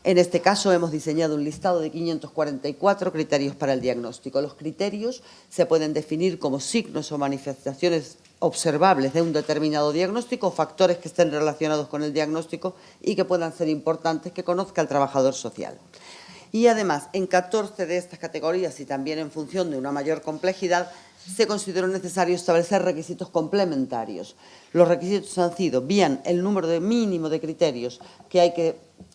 En este caso hemos diseñado un listado de 544 criterios para el diagnóstico. Los criterios se pueden definir como signos o manifestaciones observables de un determinado diagnóstico o factores que estén relacionados con el diagnóstico y que puedan ser importantes que conozca el trabajador social. Y además, en 14 de estas categorías y también en función de una mayor complejidad, se consideró necesario establecer requisitos complementarios. Los requisitos han sido bien el número mínimo de criterios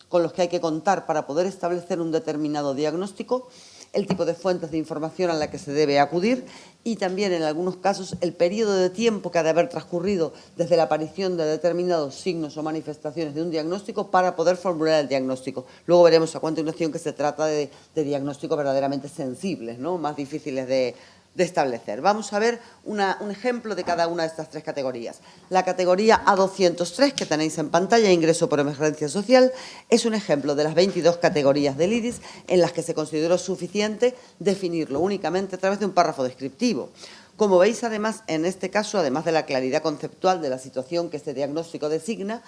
con los que hay que contar para poder establecer un determinado diagnóstico, el tipo de fuentes de información a la que se debe acudir y también, en algunos casos, el periodo de tiempo que ha de haber transcurrido desde la aparición de determinados signos o manifestaciones de un diagnóstico para poder formular el diagnóstico. Luego veremos a continuación que se trata de diagnósticos verdaderamente sensibles, ¿no?, más difíciles de establecer. Vamos a ver un ejemplo de cada una de estas 3 categorías. La categoría A203, que tenéis en pantalla, ingreso por emergencia social, es un ejemplo de las 22 categorías del IDIS en las que se consideró suficiente definirlo únicamente a través de un párrafo descriptivo. Como veis, además, en este caso, además de la claridad conceptual de la situación que este diagnóstico designa,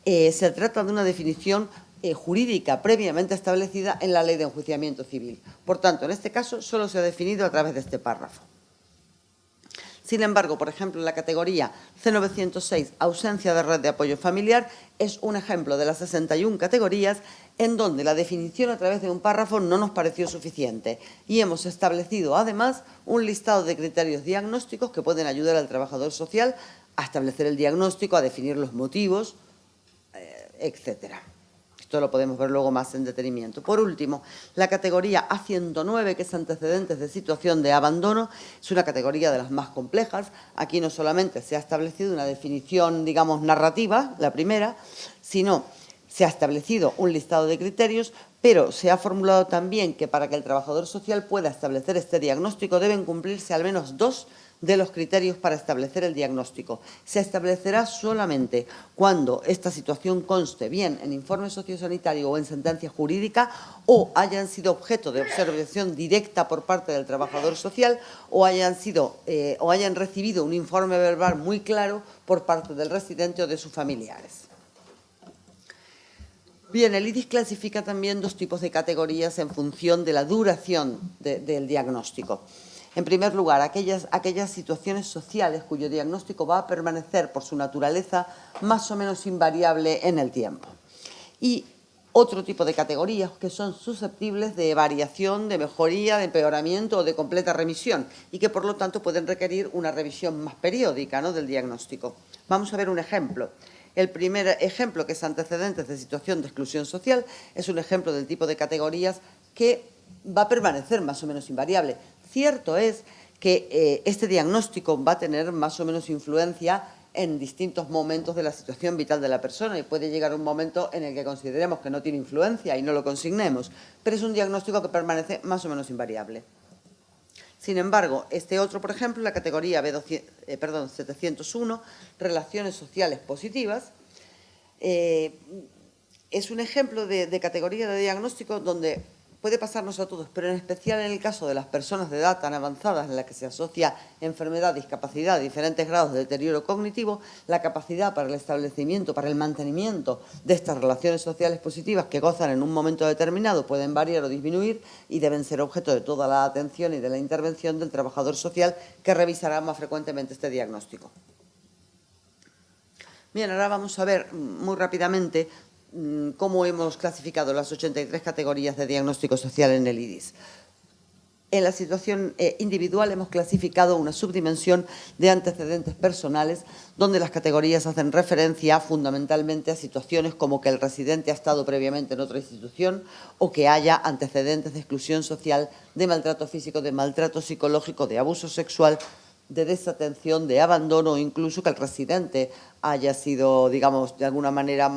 se trata de una definición jurídica previamente establecida en la Ley de Enjuiciamiento Civil. Por tanto, en este caso, solo se ha definido a través de este párrafo. Sin embargo, por ejemplo, en la categoría C906, ausencia de red de apoyo familiar, es un ejemplo de las 61 categorías en donde la definición a través de un párrafo no nos pareció suficiente y hemos establecido, además, un listado de criterios diagnósticos que pueden ayudar al trabajador social a establecer el diagnóstico, a definir los motivos, etcétera. Esto lo podemos ver luego más en detenimiento. Por último, la categoría A109, que es antecedentes de situación de abandono, es una categoría de las más complejas. Aquí no solamente se ha establecido una definición, digamos, narrativa, la primera, sino se ha establecido un listado de criterios, pero se ha formulado también que para que el trabajador social pueda establecer este diagnóstico deben cumplirse al menos 2 de los criterios para establecer el diagnóstico. Se establecerá solamente cuando esta situación conste bien en informe sociosanitario o en sentencia jurídica o hayan sido objeto de observación directa por parte del trabajador social o hayan recibido un informe verbal muy claro por parte del residente o de sus familiares. Bien, el IDIS clasifica también 2 tipos de categorías en función de la duración del diagnóstico. En primer lugar, aquellas situaciones sociales cuyo diagnóstico va a permanecer por su naturaleza más o menos invariable en el tiempo. Y otro tipo de categorías que son susceptibles de variación, de mejoría, de empeoramiento o de completa remisión y que, por lo tanto, pueden requerir una revisión más periódica, ¿no?, del diagnóstico. Vamos a ver un ejemplo. El primer ejemplo, que es antecedentes de situación de exclusión social, es un ejemplo del tipo de categorías que va a permanecer más o menos invariable. Cierto es que este diagnóstico va a tener más o menos influencia en distintos momentos de la situación vital de la persona y puede llegar un momento en el que consideremos que no tiene influencia y no lo consignemos, pero es un diagnóstico que permanece más o menos invariable. Sin embargo, este otro, por ejemplo, la categoría 701, relaciones sociales positivas, es un ejemplo de categoría de diagnóstico donde puede pasarnos a todos, pero en especial en el caso de las personas de edad tan avanzadas en la que se asocia enfermedad, discapacidad, diferentes grados de deterioro cognitivo, la capacidad para el establecimiento, para el mantenimiento de estas relaciones sociales positivas que gozan en un momento determinado pueden variar o disminuir y deben ser objeto de toda la atención y de la intervención del trabajador social que revisará más frecuentemente este diagnóstico. Bien, ahora vamos a ver muy rápidamente cómo hemos clasificado las 83 categorías de diagnóstico social en el IDIS. En la situación individual hemos clasificado una subdimensión de antecedentes personales donde las categorías hacen referencia fundamentalmente a situaciones como que el residente ha estado previamente en otra institución o que haya antecedentes de exclusión social, de maltrato físico, de maltrato psicológico, de abuso sexual, de desatención, de abandono o incluso que el residente haya sido, digamos, de alguna manera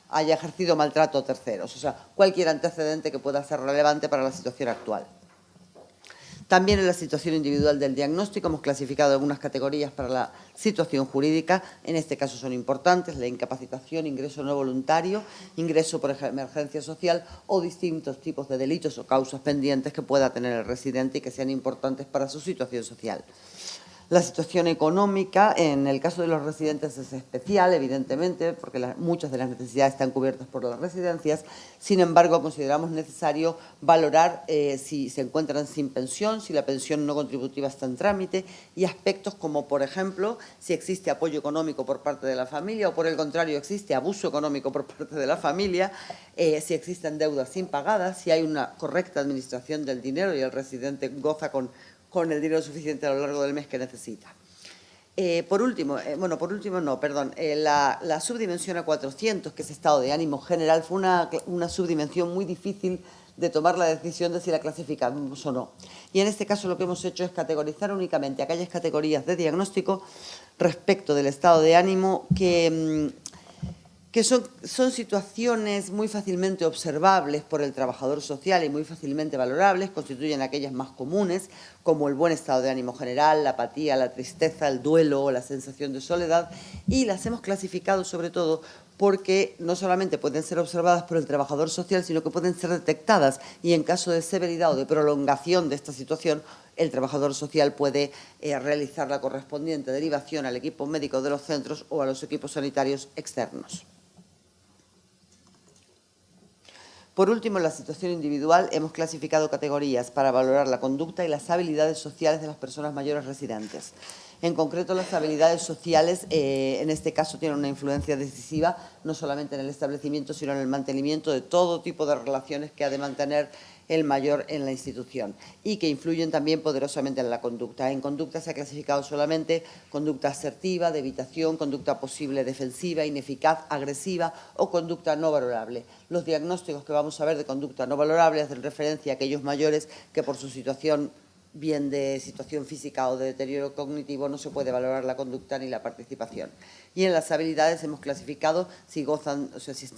haya ejercido maltrato a terceros. O sea, cualquier antecedente que pueda ser relevante para la situación actual. También en la situación individual del diagnóstico hemos clasificado algunas categorías para la situación jurídica. En este caso son importantes la incapacitación, ingreso no voluntario, ingreso por emergencia social o distintos tipos de delitos o causas pendientes que pueda tener el residente y que sean importantes para su situación social. La situación económica, en el caso de los residentes, es especial, evidentemente, porque muchas de las necesidades están cubiertas por las residencias. Sin embargo, consideramos necesario valorar si se encuentran sin pensión, si la pensión no contributiva está en trámite y aspectos como, por ejemplo, si existe apoyo económico por parte de la familia o, por el contrario, existe abuso económico por parte de la familia, si existen deudas impagadas, si hay una correcta administración del dinero y el residente goza con el dinero suficiente a lo largo del mes que necesita. La subdimensión a 400, que es estado de ánimo general, fue una subdimensión muy difícil de tomar la decisión de si la clasificamos o no. Y en este caso lo que hemos hecho es categorizar únicamente aquellas categorías de diagnóstico respecto del estado de ánimo que son situaciones muy fácilmente observables por el trabajador social y muy fácilmente valorables, constituyen aquellas más comunes, como el buen estado de ánimo general, la apatía, la tristeza, el duelo o la sensación de soledad, y las hemos clasificado sobre todo porque no solamente pueden ser observadas por el trabajador social, sino que pueden ser detectadas y en caso de severidad o de prolongación de esta situación, el trabajador social puede realizar la correspondiente derivación al equipo médico de los centros o a los equipos sanitarios externos. Por último, en la situación individual hemos clasificado categorías para valorar la conducta y las habilidades sociales de las personas mayores residentes. En concreto, las habilidades sociales, en este caso, tienen una influencia decisiva, no solamente en el establecimiento, sino en el mantenimiento de todo tipo de relaciones que ha de mantener el mayor en la institución y que influyen también poderosamente en la conducta. En conducta se ha clasificado solamente conducta asertiva, de evitación, conducta posible defensiva, ineficaz, agresiva o conducta no valorable. Los diagnósticos que vamos a ver de conducta no valorable hacen referencia a aquellos mayores que por su situación, bien de situación física o de deterioro cognitivo, no se puede valorar la conducta ni la participación. Y en las habilidades hemos clasificado si gozan, o sea, si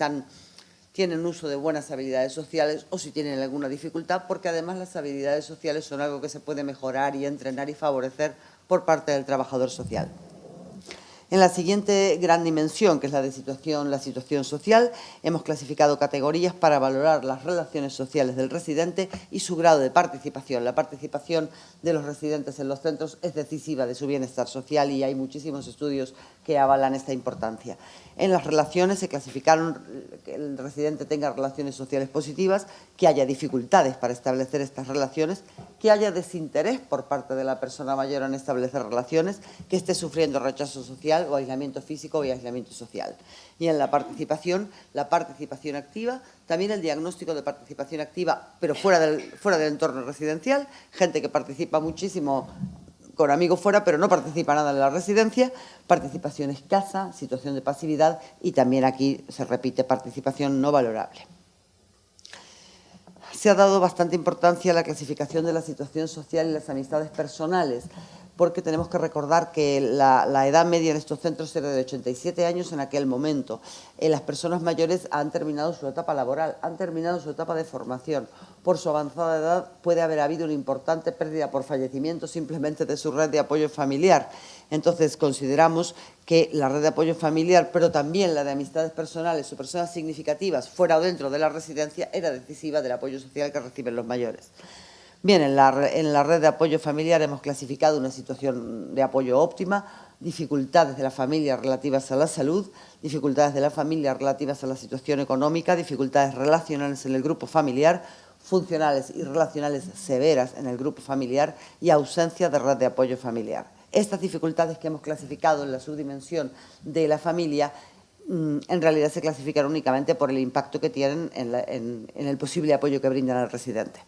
tienen uso de buenas habilidades sociales o si tienen alguna dificultad, porque además las habilidades sociales son algo que se puede mejorar y entrenar y favorecer por parte del trabajador social. En la siguiente gran dimensión, que es la situación social, hemos clasificado categorías para valorar las relaciones sociales del residente y su grado de participación. La participación de los residentes en los centros es decisiva de su bienestar social y hay muchísimos estudios que avalan esta importancia. En las relaciones se clasificaron que el residente tenga relaciones sociales positivas, que haya dificultades para establecer estas relaciones, que haya desinterés por parte de la persona mayor en establecer relaciones, que esté sufriendo rechazo social o aislamiento físico o aislamiento social. Y en la participación activa, también el diagnóstico de participación activa, pero fuera del entorno residencial, gente que participa muchísimo con amigos fuera, pero no participa nada en la residencia, participación escasa, situación de pasividad y también aquí se repite participación no valorable. Se ha dado bastante importancia a la clasificación de la situación social y las amistades personales, porque tenemos que recordar que la edad media en estos centros era de 87 años en aquel momento. Las personas mayores han terminado su etapa laboral, han terminado su etapa de formación. Por su avanzada edad puede haber habido una importante pérdida por fallecimiento simplemente de su red de apoyo familiar. Entonces, consideramos que la red de apoyo familiar, pero también la de amistades personales o personas significativas fuera o dentro de la residencia, era decisiva del apoyo social que reciben los mayores. Bien, en la red de apoyo familiar hemos clasificado una situación de apoyo óptima, dificultades de la familia relativas a la salud, dificultades de la familia relativas a la situación económica, dificultades relacionales en el grupo familiar, funcionales y relacionales severas en el grupo familiar y ausencia de red de apoyo familiar. Estas dificultades que hemos clasificado en la subdimensión de la familia en realidad se clasifican únicamente por el impacto que tienen en el posible apoyo que brindan al residente.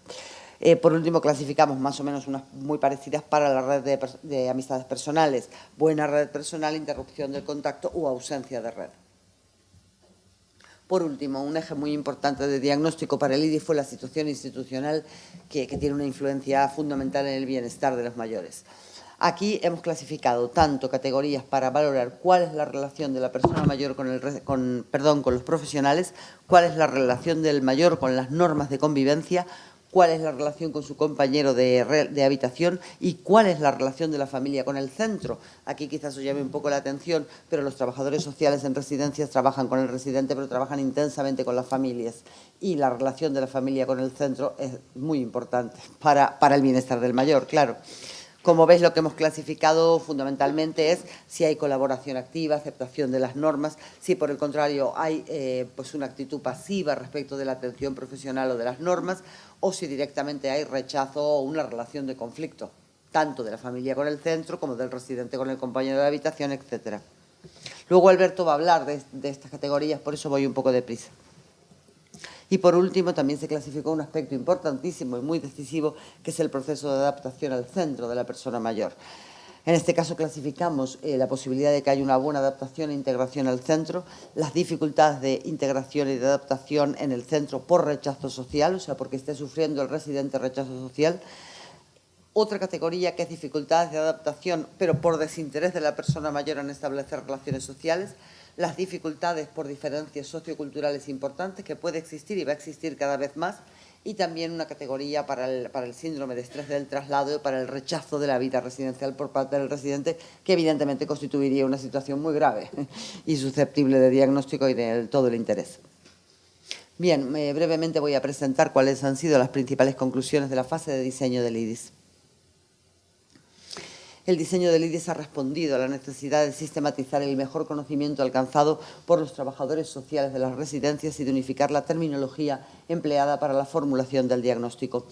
Por último, clasificamos más o menos unas muy parecidas para la red de amistades personales. Buena red personal, interrupción del contacto u ausencia de red. Por último, un eje muy importante de diagnóstico para el IDI fue la situación institucional que tiene una influencia fundamental en el bienestar de los mayores. Aquí hemos clasificado tanto categorías para valorar cuál es la relación de la persona mayor con los profesionales, cuál es la relación del mayor con las normas de convivencia, cuál es la relación con su compañero de habitación y cuál es la relación de la familia con el centro. Aquí quizás os llame un poco la atención, pero los trabajadores sociales en residencias trabajan con el residente, pero trabajan intensamente con las familias. Y la relación de la familia con el centro es muy importante para el bienestar del mayor, claro. Como veis, lo que hemos clasificado fundamentalmente es si hay colaboración activa, aceptación de las normas, si por el contrario hay una actitud pasiva respecto de la atención profesional o de las normas, o si directamente hay rechazo o una relación de conflicto, tanto de la familia con el centro como del residente con el compañero de habitación, etc. Luego Alberto va a hablar de estas categorías, por eso voy un poco deprisa. Y por último, también se clasificó un aspecto importantísimo y muy decisivo, que es el proceso de adaptación al centro de la persona mayor. En este caso clasificamos la posibilidad de que haya una buena adaptación e integración al centro, las dificultades de integración y de adaptación en el centro por rechazo social, o sea, porque esté sufriendo el residente rechazo social. Otra categoría que es dificultades de adaptación, pero por desinterés de la persona mayor en establecer relaciones sociales, las dificultades por diferencias socioculturales importantes que puede existir y va a existir cada vez más, y también una categoría para el síndrome de estrés del traslado y para el rechazo de la vida residencial por parte del residente, que evidentemente constituiría una situación muy grave y susceptible de diagnóstico y de todo el interés. Bien, brevemente voy a presentar cuáles han sido las principales conclusiones de la fase de diseño del IDIS. El diseño del IDIS ha respondido a la necesidad de sistematizar el mejor conocimiento alcanzado por los trabajadores sociales de las residencias y de unificar la terminología empleada para la formulación del diagnóstico.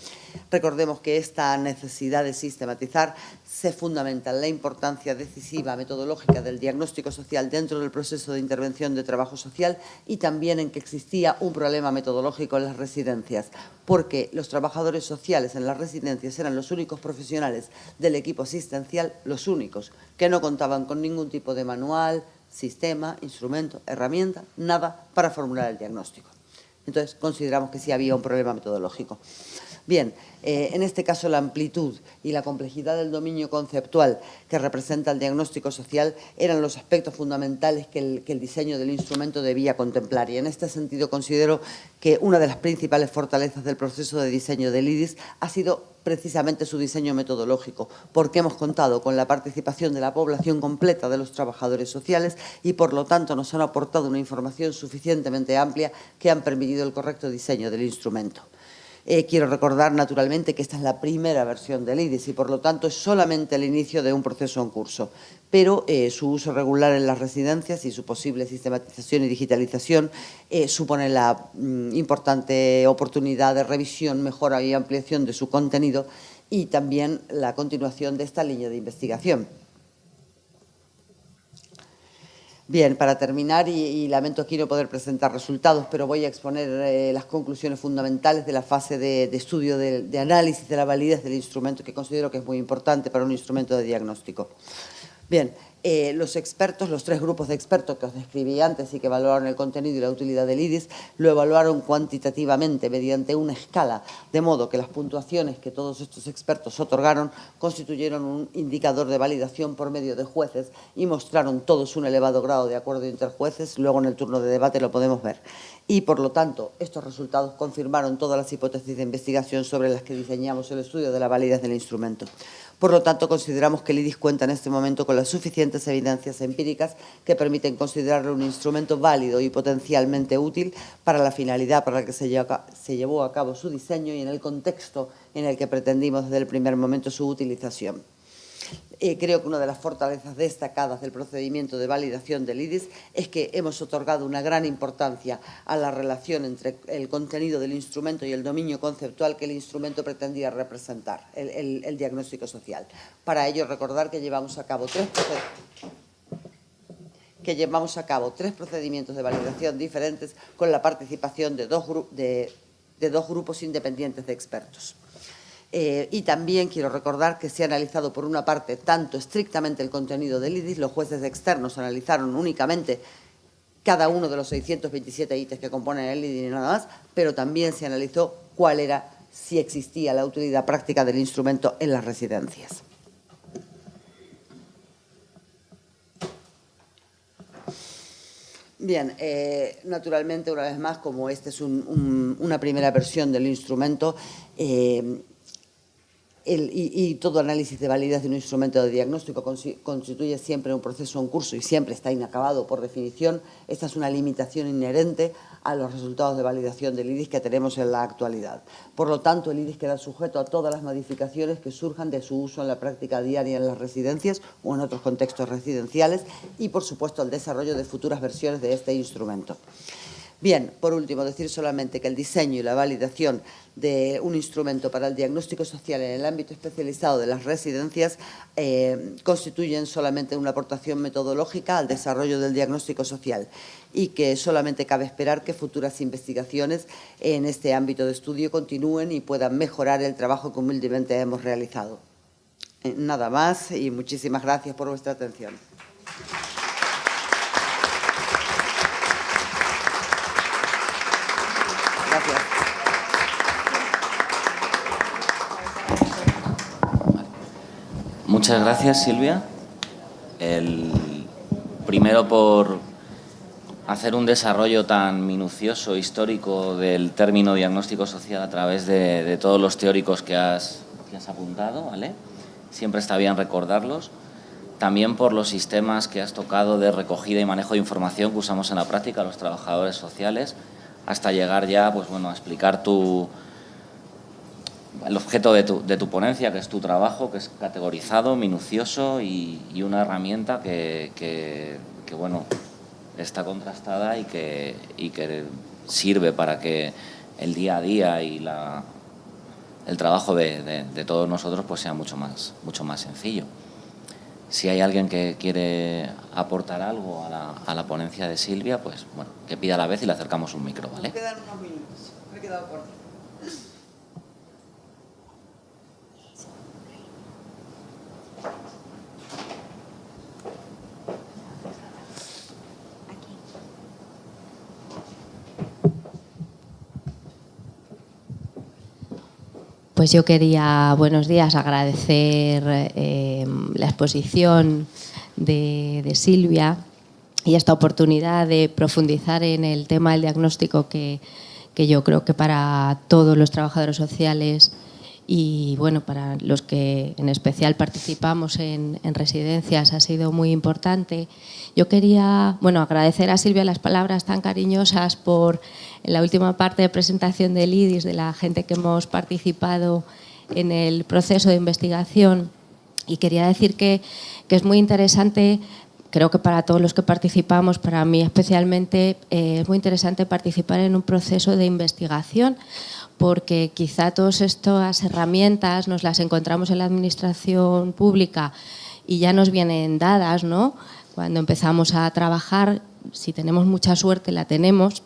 Recordemos que esta necesidad de sistematizar se fundamenta en la importancia decisiva metodológica del diagnóstico social dentro del proceso de intervención de trabajo social y también en que existía un problema metodológico en las residencias, porque los trabajadores sociales en las residencias eran los únicos profesionales del equipo asistencial, los únicos, que no contaban con ningún tipo de manual, sistema, instrumento, herramienta, nada para formular el diagnóstico. Entonces, consideramos que sí había un problema metodológico. Bien, en este caso la amplitud y la complejidad del dominio conceptual que representa el diagnóstico social eran los aspectos fundamentales que el diseño del instrumento debía contemplar. Y en este sentido considero que una de las principales fortalezas del proceso de diseño del IDIS ha sido precisamente su diseño metodológico, porque hemos contado con la participación de la población completa de los trabajadores sociales y, por lo tanto, nos han aportado una información suficientemente amplia que han permitido el correcto diseño del instrumento. Quiero recordar, naturalmente, que esta es la primera versión del IDIS y, por lo tanto, es solamente el inicio de un proceso en curso. Pero su uso regular en las residencias y su posible sistematización y digitalización supone la importante oportunidad de revisión, mejora y ampliación de su contenido y también la continuación de esta línea de investigación. Bien, para terminar, y lamento aquí no poder presentar resultados, pero voy a exponer las conclusiones fundamentales de la fase de estudio, de análisis de la validez del instrumento, que considero que es muy importante para un instrumento de diagnóstico. Bien, los expertos, los tres grupos de expertos que os describí antes y que evaluaron el contenido y la utilidad del IDIS, lo evaluaron cuantitativamente mediante una escala, de modo que las puntuaciones que todos estos expertos otorgaron constituyeron un indicador de validación por medio de jueces y mostraron todos un elevado grado de acuerdo interjueces. Luego en el turno de debate lo podemos ver. Y, por lo tanto, estos resultados confirmaron todas las hipótesis de investigación sobre las que diseñamos el estudio de la validez del instrumento. Por lo tanto, consideramos que el IDIS cuenta en este momento con las suficientes evidencias empíricas que permiten considerarlo un instrumento válido y potencialmente útil para la finalidad para la que se llevó a cabo su diseño y en el contexto en el que pretendimos desde el primer momento su utilización. Creo que una de las fortalezas destacadas del procedimiento de validación del IDIS es que hemos otorgado una gran importancia a la relación entre el contenido del instrumento y el dominio conceptual que el instrumento pretendía representar, el diagnóstico social. Para ello, recordar que llevamos a cabo tres procedimientos de validación diferentes con la participación de dos grupos independientes de expertos. Y también quiero recordar que se ha analizado, por una parte, tanto estrictamente el contenido del IDIS, los jueces externos analizaron únicamente cada uno de los 627 ítems que componen el IDIS y nada más, pero también se analizó cuál era, si existía la utilidad práctica del instrumento en las residencias. Bien, naturalmente, una vez más, como esta es una primera versión del instrumento, y todo análisis de validez de un instrumento de diagnóstico constituye siempre un proceso en curso y siempre está inacabado por definición. Esta es una limitación inherente a los resultados de validación del IDIS que tenemos en la actualidad. Por lo tanto, el IDIS queda sujeto a todas las modificaciones que surjan de su uso en la práctica diaria en las residencias o en otros contextos residenciales y, por supuesto, al desarrollo de futuras versiones de este instrumento. Bien, por último, decir solamente que el diseño y la validación de un instrumento para el diagnóstico social en el ámbito especializado de las residencias constituyen solamente una aportación metodológica al desarrollo del diagnóstico social y que solamente cabe esperar que futuras investigaciones en este ámbito de estudio continúen y puedan mejorar el trabajo que humildemente hemos realizado. Nada más y muchísimas gracias por vuestra atención. Gracias. Muchas gracias, Silvia. Primero por hacer un desarrollo tan minucioso, histórico del término diagnóstico social a través de todos los teóricos que has apuntado, ¿vale? Siempre está bien recordarlos. También por los sistemas que has tocado de recogida y manejo de información que usamos en la práctica los trabajadores sociales, hasta llegar ya, pues bueno, a explicar el objeto de tu ponencia, que es tu trabajo, que es categorizado, minucioso y una herramienta que bueno, está contrastada y que sirve para que el día a día y el trabajo de todos nosotros pues sea mucho más sencillo. Si hay alguien que quiere aportar algo a la ponencia de Silvia, pues bueno, que pida a la vez y le acercamos un micro, ¿vale? Me quedan unos minutos, me he quedado corta. Pues yo quería, buenos días, agradecer la exposición de Silvia y esta oportunidad de profundizar en el tema del diagnóstico que yo creo que para todos los trabajadores sociales y bueno, para los que en especial participamos en residencias ha sido muy importante. Yo quería agradecer a Silvia las palabras tan cariñosas por en la última parte de presentación del IDIS, de la gente que hemos participado en el proceso de investigación, y quería decir que es muy interesante. Creo que para todos los que participamos, para mí especialmente, es muy interesante participar en un proceso de investigación, porque quizá todas estas herramientas nos las encontramos en la administración pública y ya nos vienen dadas, ¿no? Cuando empezamos a trabajar, si tenemos mucha suerte, la tenemos.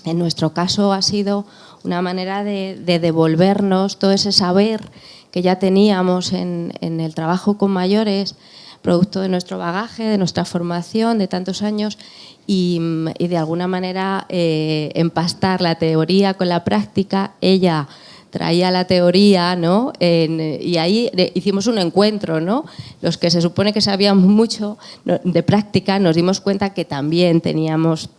En nuestro caso ha sido una manera de devolvernos todo ese saber que ya teníamos en el trabajo con mayores, producto de nuestro bagaje, de nuestra formación, de tantos años, y de alguna manera empastar la teoría con la práctica. Ella traía la teoría, ¿no? Y ahí hicimos un encuentro, ¿no? Los que se supone que sabíamos mucho de práctica nos dimos cuenta que también teníamos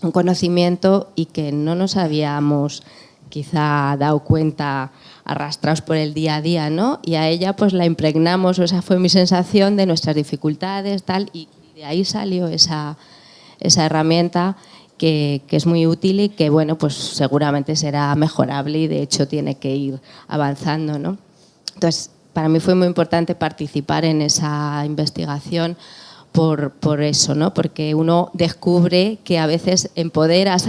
un conocimiento y que no nos habíamos quizá dado cuenta, arrastrados por el día a día, ¿no? Y a ella pues la impregnamos, o esa fue mi sensación, de nuestras dificultades, tal, y de ahí salió esa herramienta que es muy útil y que, bueno, pues seguramente será mejorable y de hecho tiene que ir avanzando, ¿no? Entonces, para mí fue muy importante participar en esa investigación por eso, ¿no? Porque uno descubre que a veces empoderas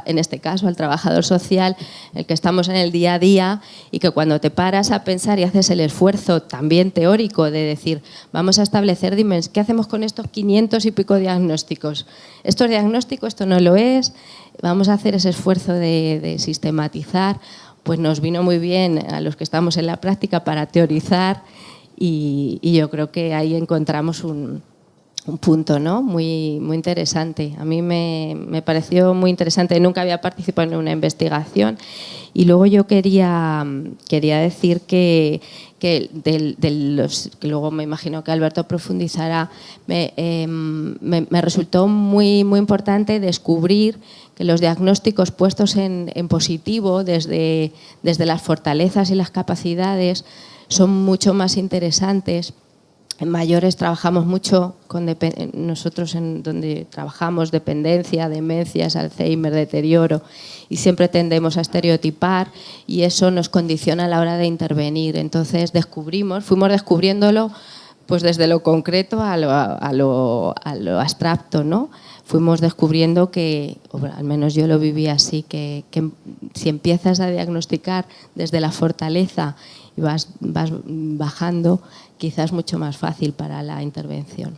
en este caso al trabajador social, el que estamos en el día a día, y que cuando te paras a pensar y haces el esfuerzo también teórico de decir, vamos a establecer ¿qué hacemos con estos 500 y pico diagnósticos? ¿Esto es diagnóstico? ¿Esto no lo es? Vamos a hacer ese esfuerzo de sistematizar. Pues nos vino muy bien a los que estamos en la práctica para teorizar, y yo creo que ahí encontramos un punto, ¿no? muy interesante. A mí me pareció muy interesante. Nunca había participado en una investigación. Y luego yo quería decir que luego me imagino que Alberto profundizará, me resultó muy importante descubrir que los diagnósticos puestos en positivo desde las fortalezas y las capacidades son mucho más interesantes. En mayores trabajamos mucho nosotros en donde trabajamos, dependencia, demencias, Alzheimer, deterioro, y siempre tendemos a estereotipar, y eso nos condiciona a la hora de intervenir. Entonces fuimos descubriéndolo pues desde lo concreto a lo abstracto, ¿no? Fuimos descubriendo que, o al menos yo lo viví así, que si empiezas a diagnosticar desde la fortaleza y vas bajando, quizás mucho más fácil para la intervención.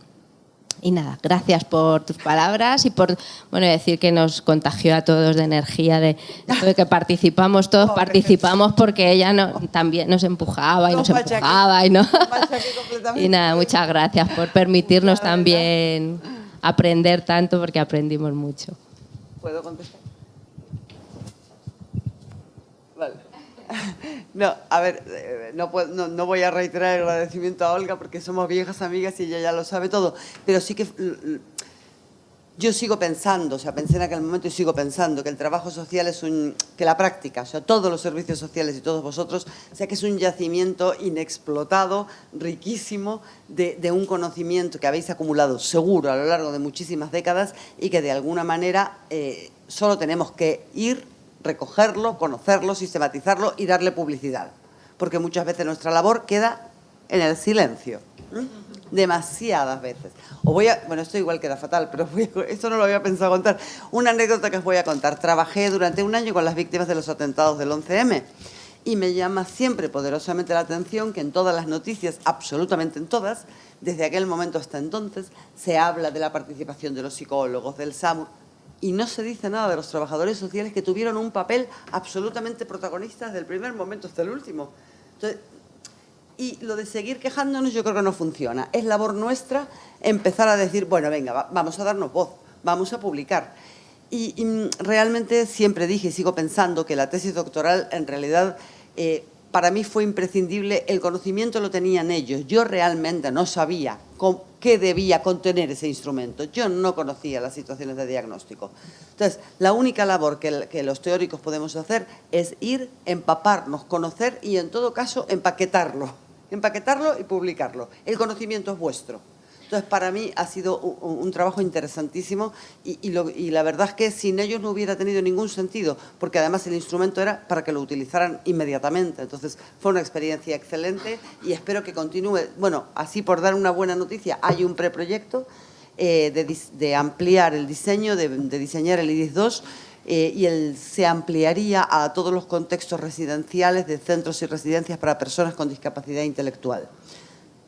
Y nada, gracias por tus palabras y por decir que nos contagió a todos de energía, de esto de que participamos todos, participamos porque ella también nos empujaba y nos empujaba. Y nada, muchas gracias por permitirnos también aprender tanto, porque aprendimos mucho. ¿Puedo contestar? Vale. No, a ver, no voy a reiterar el agradecimiento a Olga porque somos viejas amigas y ella ya lo sabe todo, pero sí que yo sigo pensando, o sea, pensé en aquel momento y sigo pensando que el trabajo social que la práctica, o sea, todos los servicios sociales y todos vosotros, o sea, que es un yacimiento inexplotado, riquísimo, de un conocimiento que habéis acumulado seguro a lo largo de muchísimas décadas y que de alguna manera solo tenemos que recogerlo, conocerlo, sistematizarlo y darle publicidad. Porque muchas veces nuestra labor queda en el silencio. Demasiadas veces. Bueno, esto igual queda fatal, pero esto no lo había pensado contar. Una anécdota que os voy a contar. Trabajé durante un año con las víctimas de los atentados del 11M y me llama siempre poderosamente la atención que en todas las noticias, absolutamente en todas, desde aquel momento hasta entonces, se habla de la participación de los psicólogos, del SAMU, y no se dice nada de los trabajadores sociales que tuvieron un papel absolutamente protagonista desde el primer momento hasta el último. Entonces, y lo de seguir quejándonos yo creo que no funciona. Es labor nuestra empezar a decir, bueno, venga, vamos a darnos voz, vamos a publicar. Y realmente siempre dije y sigo pensando que la tesis doctoral en realidad para mí fue imprescindible. El conocimiento lo tenían ellos. Yo realmente no sabía qué debía contener ese instrumento. Yo no conocía las situaciones de diagnóstico. Entonces, la única labor que los teóricos podemos hacer es ir, empaparnos, conocer y, en todo caso, empaquetarlo y publicarlo. El conocimiento es vuestro. Entonces, para mí ha sido un trabajo interesantísimo y la verdad es que sin ellos no hubiera tenido ningún sentido, porque además el instrumento era para que lo utilizaran inmediatamente. Entonces, fue una experiencia excelente y espero que continúe. Bueno, así por dar una buena noticia, hay un preproyecto de ampliar el diseño, de diseñar el IDIS-2, y se ampliaría a todos los contextos residenciales de centros y residencias para personas con discapacidad intelectual.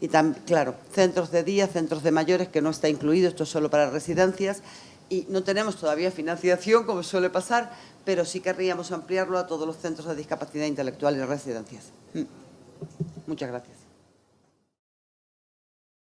Y también, claro, centros de día, centros de mayores, que no está incluido, esto es solo para residencias, y no tenemos todavía financiación, como suele pasar, pero sí querríamos ampliarlo a todos los centros de discapacidad intelectual y residencias. Muchas gracias.